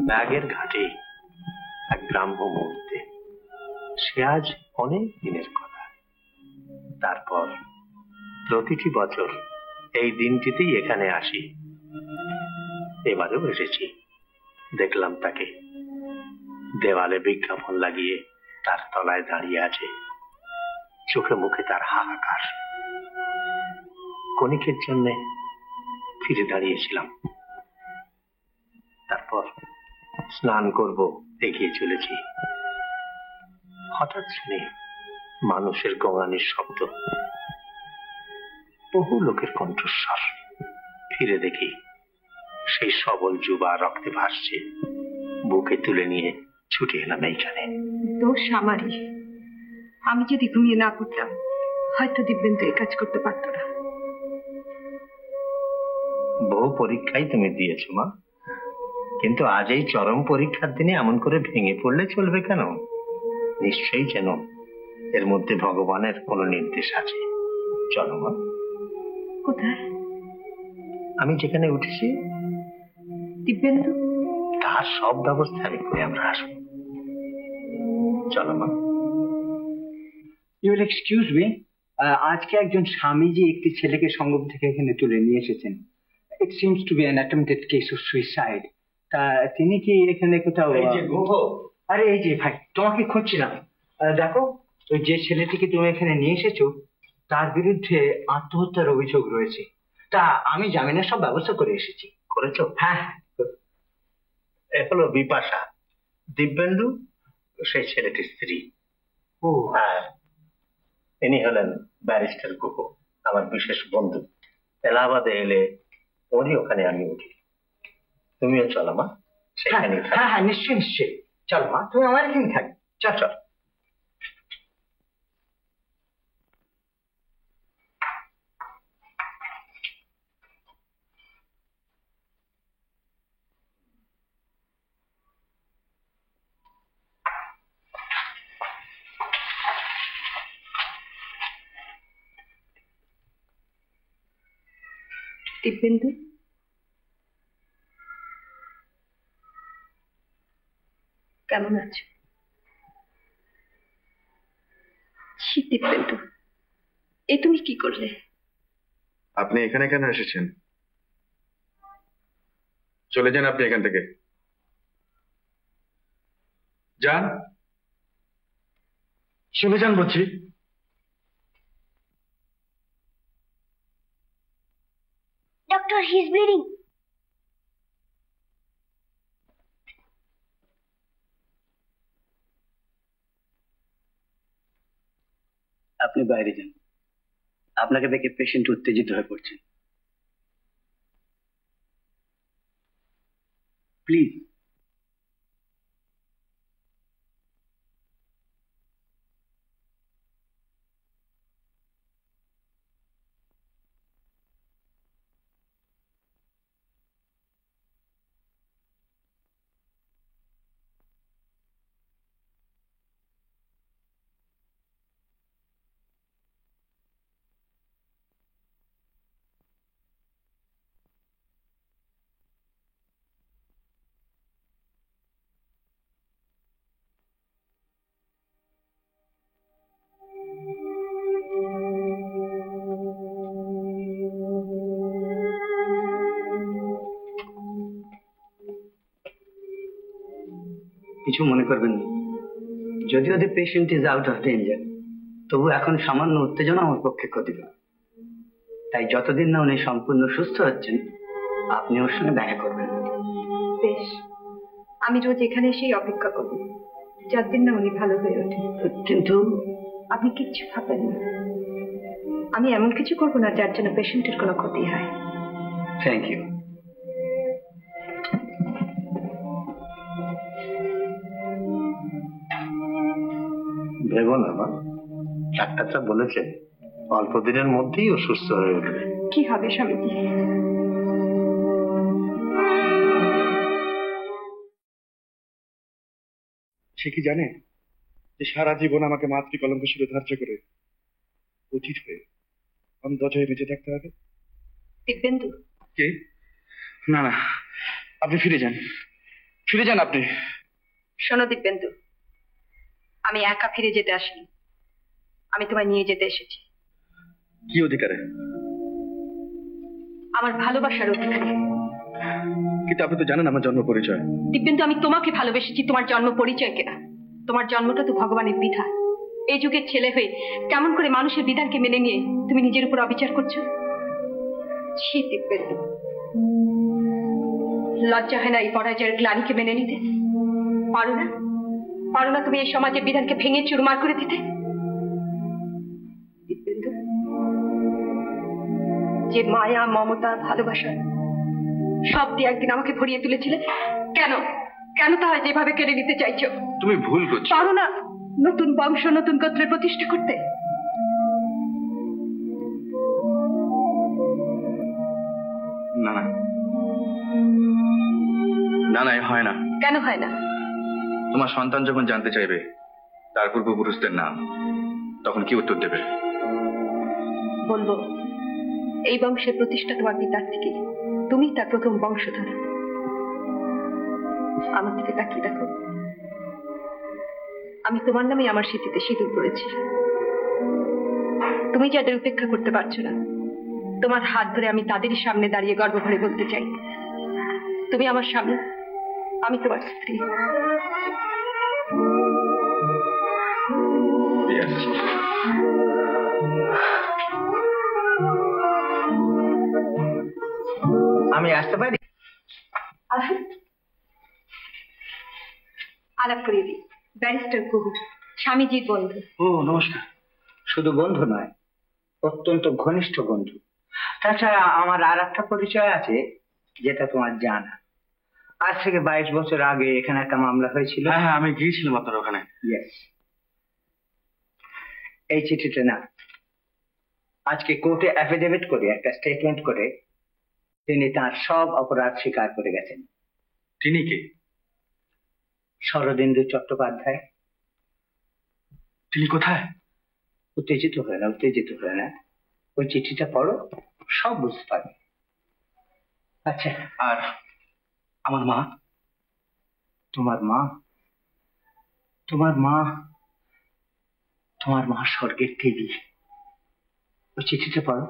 ব্যাগের ঘাটে এক গ্রাম্য মুহূর্তে, সে আজ অনেক দিনের কথা। তারপর প্রতিটি বছর এই দিনটিতেই এখানে আসি। এবারেও এসেছি। দেখলাম তাকে দেওয়ালে বিজ্ঞাপন লাগিয়ে তার তলায় দাঁড়িয়ে আছে, চোখে মুখে তার হাহাকার। ক্ষণিকের জন্য ফিরে দাঁড়িয়েছিলাম। তারপর স্নান করব এগিয়ে চলেছি। হঠাৎ শুনে মানুষের গোঙানির শব্দ, বহু লোকের কণ্ঠস্বর। ফিরে দেখি সেই সবল যুবা রক্তে ভাসছে। বুকে তুলে নিয়ে ছুটে এলাম এইখানে। দোষ আমারই। আমি যদি ঘুমিয়ে না পড়তাম, হয়তো দিব্যেন্দু এই কাজ করতে পারত না। বহু পরীক্ষাই তুমি দিয়েছো মা, কিন্তু আজ এই চরম পরীক্ষার দিনে এমন করে ভেঙে পড়লে চলবে কেন? নিশ্চয়ই যেন এর মধ্যে ভগবানের কোনো নির্দেশ আছে। চলো মা। কোথায়? আমি যেখানে উঠেছি দিব্যেন্দু, তার সব ব্যবস্থা আমি করে আমরা আসবো। চলো মা। ইউ উইল এক্সকিউজ মি, আজকে একজন স্বামীজি একটি ছেলেকে সঙ্গম থেকে এখানে তুলে নিয়ে এসেছেন। It seems to be an attempted case of suicide. তা তিনি কি এখানে কোথাও? এই যে গুহ। আরে এই যে ভাই, তোমাকে খুঁজছিলাম। দেখো, ওই যে ছেলেটিকে তুমি এখানে নিয়ে এসেছো, তার বিরুদ্ধে আত্মহত্যার অভিযোগ রয়েছে। তা আমি জামিনের সব ব্যবস্থা করে এসেছি। করেছো? হ্যাঁ। এ হলো বিপাশা, দিব্যেন্দু সেই ছেলেটির স্ত্রী। ও হ্যাঁ, ইনি হলেন ব্যারিস্টার গুহ, আমার বিশেষ বন্ধু। এলাহাবাদে এলে ওরই ওখানে আমি উঠি। তুমিও চলো মা, সেখানে। হ্যাঁ হ্যাঁ, নিশ্চয়ই নিশ্চয়ই। চল মা, তুমি আমার এখানে থাক। চল চল। দিব্যেন্দু, কেমন আছো? ছি দিব্যেন্দু, এ তুমি কি করলে? আপনি এখানে কেন এসেছেন? চলে যান আপনি এখান থেকে। যান, চলে যান বলছি। Doctor, he is bleeding. আপনি বাইরে যান, আপনাকে দেখে পেশেন্ট উত্তেজিত হয়ে পড়ছেন। প্লিজ। কিছু মনে করবেন না, যদিও the patient is out of danger, তবু এখন সামান্য উত্তেজনা আমার পক্ষে ক্ষতিকর। তাই যতদিন না উনি সম্পূর্ণ সুস্থ হচ্ছেন, আপনি ওর সঙ্গে দেখা করবেন। বেশ, আমি রোজ এখানে এসেই অপেক্ষা করব, যতদিন না উনি ভালো হয়ে ওঠে। কিন্তু আপনি কিচ্ছু ভাবেন না, আমি এমন কিছু করবো না যার জন্য পেশেন্টের কোনো ক্ষতি হয়। Thank you. ভেবো না মা, ডাক্তারটা বলেছে অল্প দিনের মধ্যেই ও সুস্থ হয়ে উঠবে। কি হবে স্বামীজি? সে কি জানে যে সারা জীবন আমাকে মাতৃকলঙ্ক শিরোধার্য করে অতীত হয়ে অন্তর্জয়ে বেঁচে থাকতে হবে? দিব্যেন্দু, কে? না না, আপনি ফিরে যান, ফিরে যান আপনি। শোনো দিব্যেন্দু, আমি একা ফিরে যেতে আসিনি, আমি তোমায় নিয়ে যেতে এসেছি। কি অধিকারে? আমার ভালোবাসার অধিকারে। কিন্তু আপনি তো জানেন আমার জন্ম পরিচয়। দিব্যেন্দু, আমি তোমাকে ভালোবেসেছি, তোমার জন্ম পরিচয় কেনা। তোমার জন্মটা তো ভগবানের বিধান। এই যুগের ছেলে হয়ে কেমন করে মানুষের বিধানকে মেনে নিয়ে তুমি নিজের উপর অবিচার করছো? ছি দিব্যেন্দু, লজ্জা হয় না এই পরাজয়ের গ্লানিকে মেনে নিতে? পারো না? পারো না তুমি এই সমাজের বিধানকে ভেঙে চুরমার করে দিতে? দিব্যেন্দু, যে মায়া, মমতা, ভালোবাসা সব দিয়ে একদিন আমাকে ভরিয়ে তুলেছিলে, কেন কেন তা যেভাবে কেড়ে নিতে চাইছো? তুমি ভুল করছো। পারো না নতুন বংশ, নতুন গোত্রের প্রতিষ্ঠা করতে? না না না না, হয় না। কেন হয় না? তোমার সন্তান যখন জানতে চাইবে তার পূর্বপুরুষদের নাম, তখন কি উত্তর দেবে? বলবো এই বংশের প্রতিষ্ঠা তোমার পিতার থেকে, তুমি তার প্রথম বংশধর। আমার দিকে তাকিয়ে দেখো, আমি তোমার নামে আমার স্মৃতিতে সিঁদুর করেছি। তুমি যাদের উপেক্ষা করতে পারছো না, তোমার হাত ধরে আমি তাদেরই সামনে দাঁড়িয়ে গর্ব ভরে বলতে চাই, তুমি আমার স্বামী, আমি তোমার স্ত্রী। আমি আসতে পারি? আলাপ করিয়ে দিই, ব্যারিস্টার কুহু, স্বামীজির বন্ধু। ও নমস্কার। শুধু বন্ধু নয়, অত্যন্ত ঘনিষ্ঠ বন্ধু। তাছাড়া আমার আর একটা পরিচয় আছে যেটা তোমার জানা। আজ থেকে 22 বছর আগে এখানে একটা মামলা হয়েছিল। হ্যাঁ হ্যাঁ, আমি গিয়েছিলাম আপনার ওখানে। ইয়েস। এই চিঠিটা না, আজকে কোর্টে অ্যাফিডেভিট করে একটা স্টেটমেন্ট করে তিনি তার সব অপরাধ স্বীকার করে গেছেন। তিনি কে? শরদিন্দু চট্টোপাধ্যায়। তিনি কোথায়? উত্তেজিত হয় না, উত্তেজিত হয় না, ওই চিঠিটা পড়ো, সব বুঝতে পারবে। আচ্ছা, আর আমার মা? তোমার মা? তোমার মা? তোমার মা স্বর্গের দেবী। ওই চিঠিটা পড়ো,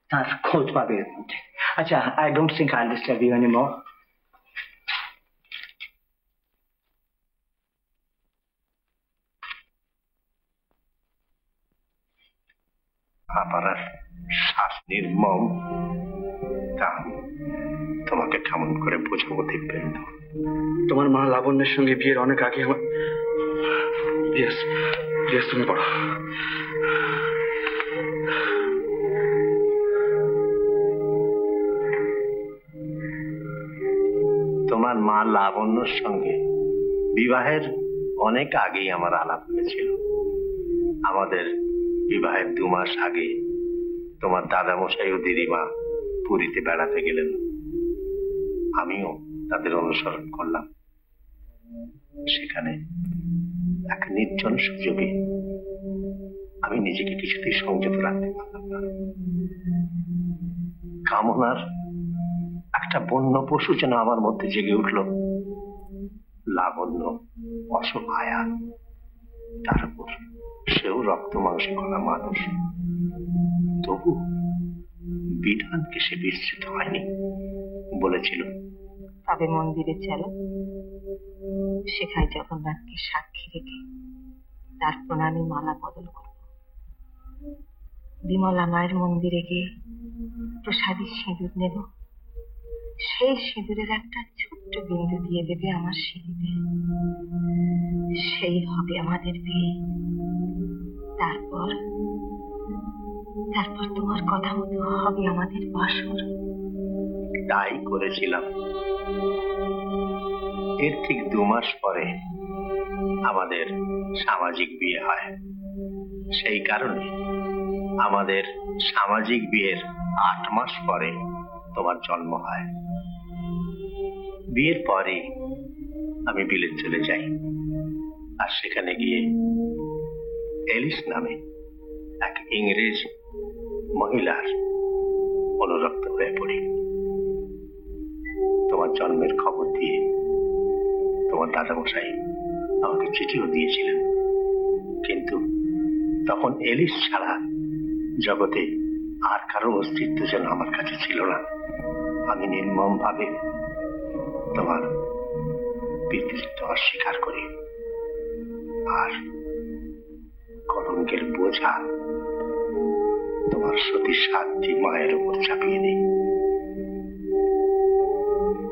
তার খোঁজ পাবে এর মধ্যে। আচ্ছা, I don't think I disturb you anymore. আমার শ্বাস নির্মম, তা তোমাকে কেমন করে বোঝাবো দিব্যেন্দু? তোমার মা লাবণ্যের সঙ্গে বিয়ের অনেক আগে আমার তুমি পড়ো। তোমার মা লাবণ্যর সঙ্গে বিবাহের অনেক আগেই আমার আলাপ হয়েছিল। আমাদের বিবাহের 2 মাস আগে তোমার দাদামশাই ও দিদিমা পুরীতে বেড়াতে গেলেন। আমিও তাদের অনুসরণ করলাম। সেখানে এক নির্জন সুযোগে আমি নিজেকে কিছুতেই সংযত রাখতে পারলাম না। কামনার একটা বন্য পশু যেন আমার মধ্যে জেগে উঠল। লাবণ্য অসহায়া, তার উপর সেও রক্ত মাংসে গলা মানুষ। তবু বিধানকে সে বিস্তৃত হয়নি, বলেছিল তবে মন্দিরে চলো, সেখানে জগন্নাথকে সাক্ষী রেখে তার প্রণামী মালা বদল করব। বিমলা মায়ের মন্দিরে গিয়ে প্রসাদী সিঁদুর নেব, সেই সিঁদুরের একটা ছোট্ট বিন্দু দিয়ে দেবে আমার সিঁড়িতে, সেই হবে আমাদের বিয়ে। তারপর তোমার কথা মতো হবে আমাদের বাসর। তাই করেছিলাম। এর ঠিক 2 মাস পরে আমাদের সামাজিক বিয়ে হয়। সেই কারণে আমাদের সামাজিক বিয়ের 8 মাস পরে তোমার জন্ম হয়। বিয়ের পরে আমি বিলেত চলে যাই, আর সেখানে গিয়ে এলিস নামে এক ইংরেজ মহিলার অনুরক্ত হয়ে পড়ি। তোমার জন্মের খবর দিয়ে তোমার দাদামশাই আমাকে চিঠিও দিয়েছিলেন, কিন্তু তখন এলিস ছাড়া জগতে আর কারো অস্তিত্ব যেন আমার কাছে ছিল না। আমি নির্মম ভাবে তোমার পিতৃত্ব অস্বীকার করি আর কলঙ্কের বোঝা তোমার সতী সাধ্যী মায়ের উপর চাপিয়ে দিই।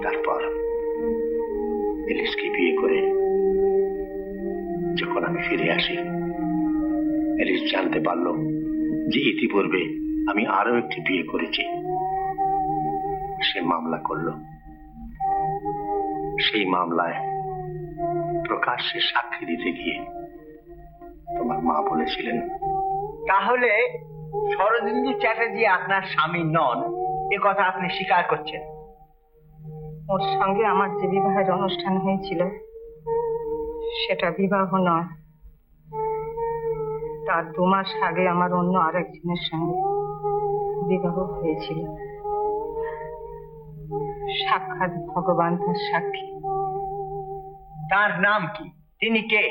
তারপর এলিসকে বিয়ে করে যখন আমি ফিরে আসি, এলিস জানতে পারলো যে ইতিপূর্বে আমি আরো একটি বিয়ে করেছি। সে মামলা করলো। সেই মামলায় প্রকাশ্যে সাক্ষী দিতে গিয়ে তোমার মা বলেছিলেন, তাহলে শরদিন্দু চ্যাটার্জি আপনার স্বামী নন, এ কথা আপনি স্বীকার করছেন? ওর সঙ্গে আমার যে বিবাহের অনুষ্ঠান হয়েছিল সেটা বিবাহ নয়, তার 2 মাস আগে আমার অন্য আরেকজনের সঙ্গে বিবাহ হয়েছিল। সাক্ষাৎ ভগবান তার সাক্ষী। তার নাম কি? তিনি কে?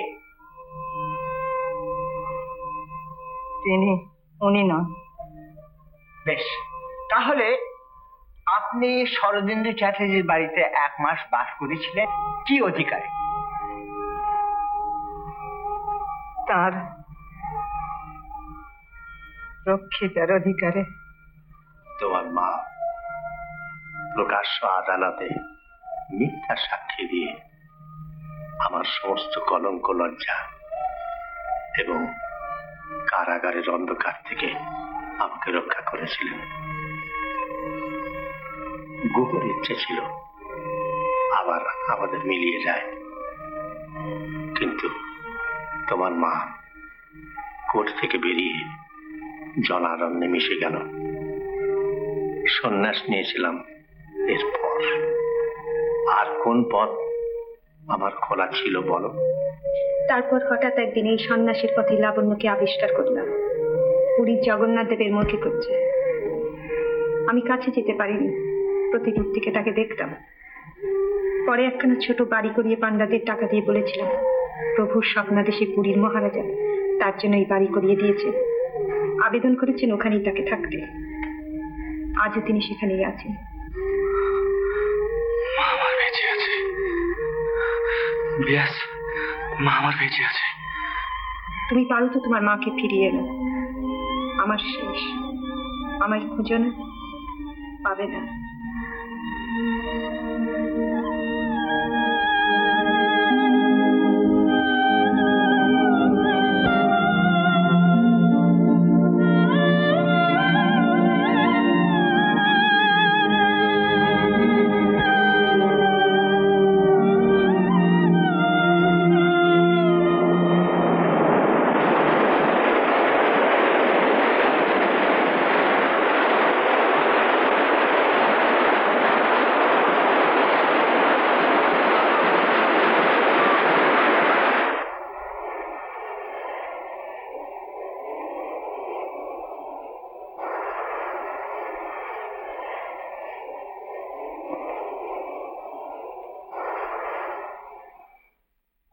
উনি নন। বেশ, তাহলে আপনি শরদিন্দু চ্যাটার্জির বাড়িতে 1 মাস বাস করেছিলেন কি অধিকারে? তার রক্ষিতার অধিকারে। তোমার মা প্রকাশ্য আদালতে মিথ্যা সাক্ষী দিয়ে আমার সমস্ত কলঙ্ক লজ্জা এবং কারাগারের অন্ধকার থেকে আমাকে রক্ষা করেছিলেন। গুহর ইচ্ছে ছিল আবার আমাদের মিলিয়ে যায়, কিন্তু তোমার মা কোর্ট থেকে বেরিয়ে জনারণ্যে মিশে গেল। সন্ন্যাস নিয়েছিলাম। এরপর আর কোন পথ আমার খোলা ছিল বলো? তারপর হঠাৎ একদিন এই সন্ন্যাসের পথে লাবণ্যকে আবিষ্কার করলাম, পুরীর জগন্নাথ দেবের মূর্তি করছে। আমি কাছে যেতে পারিনি, প্রতিদূর থেকে তাকে দেখতাম। পরে একখানা ছোট বাড়ি করিয়ে পান্ডাদের টাকা দিয়ে বলেছিলাম, প্রভুর স্বপ্নাদেশে পুরীর মহারাজা তার জন্য এই বাড়ি করিয়ে দিয়েছে, আবেদন করেছেন ওখানেই তাকে থাকতে। আজও তিনি সেখানেই আছেন। মা আমার বেঁচে আছে, ব্যাস, মা আমার বেঁচে আছে। তুমি পারো তো তোমার মাকে ফিরিয়ে এলো। আমার শেষ, আমায় খুঁজো না, পাবে না।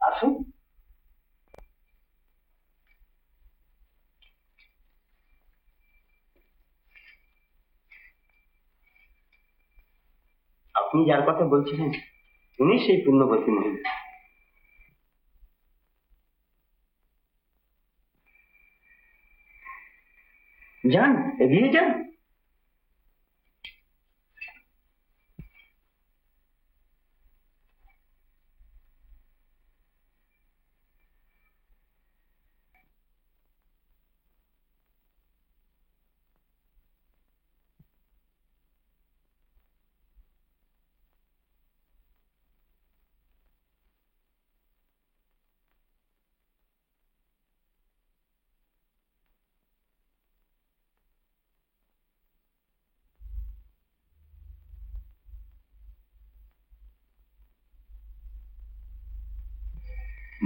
আসুন। আপনি যার কথা বলছিলেন উনি সেই পুণ্যবতী মহিলা। যান, এগিয়ে যান।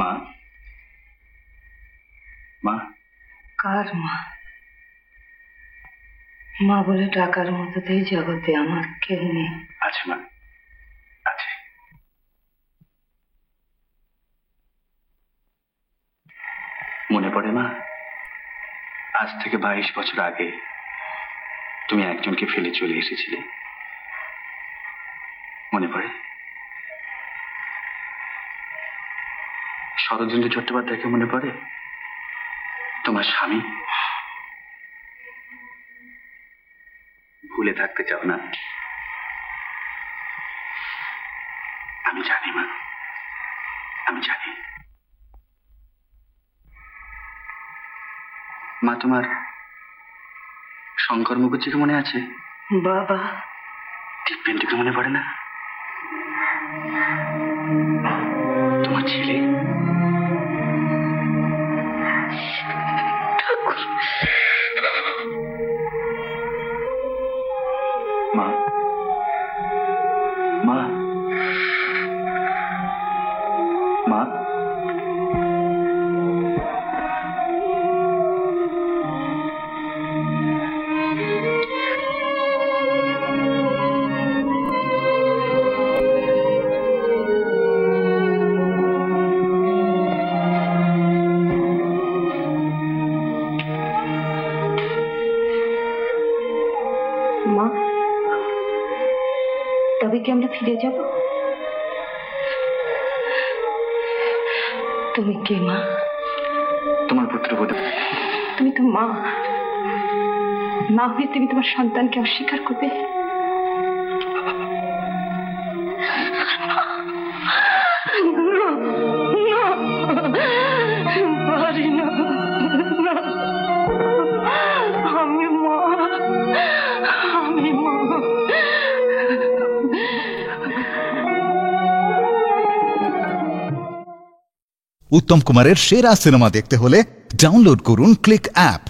মা, মা, কার মা? মা বলে ডাকার মতোতেই জগতে আমার কেউ নেই। আছে মা, আছে। মনে পড়ে মা, আজ থেকে 22 বছর আগে তুমি একজনকে ফেলে চলে এসেছিলে, মনে পড়ে? শরদিন্দু চট্টোপাধ্যায়কে মনে পড়ে? তোমার স্বামী। ভুলে থাকতে চাও না? আমি জানি মা, আমি জানি। মা, তোমার শঙ্কর মুখর্জিকে মনে আছে? বাবা। দিব্যেন্দুকে মনে পড়ে না? তোমার ছেলে মা, মা, মা, মা, তবে কি আমরা ফিরে যাব? তুমি কে মা? তোমার পুত্রবধূ। তুমি তো মা, মা হয়ে তুমি তোমার সন্তানকে অস্বীকার করবে? পারি না, আমি মা, আমি মা। উত্তম কুমারের সেরা সিনেমা দেখতে হলে ডাউনলোড করুন ক্লিক অ্যাপ।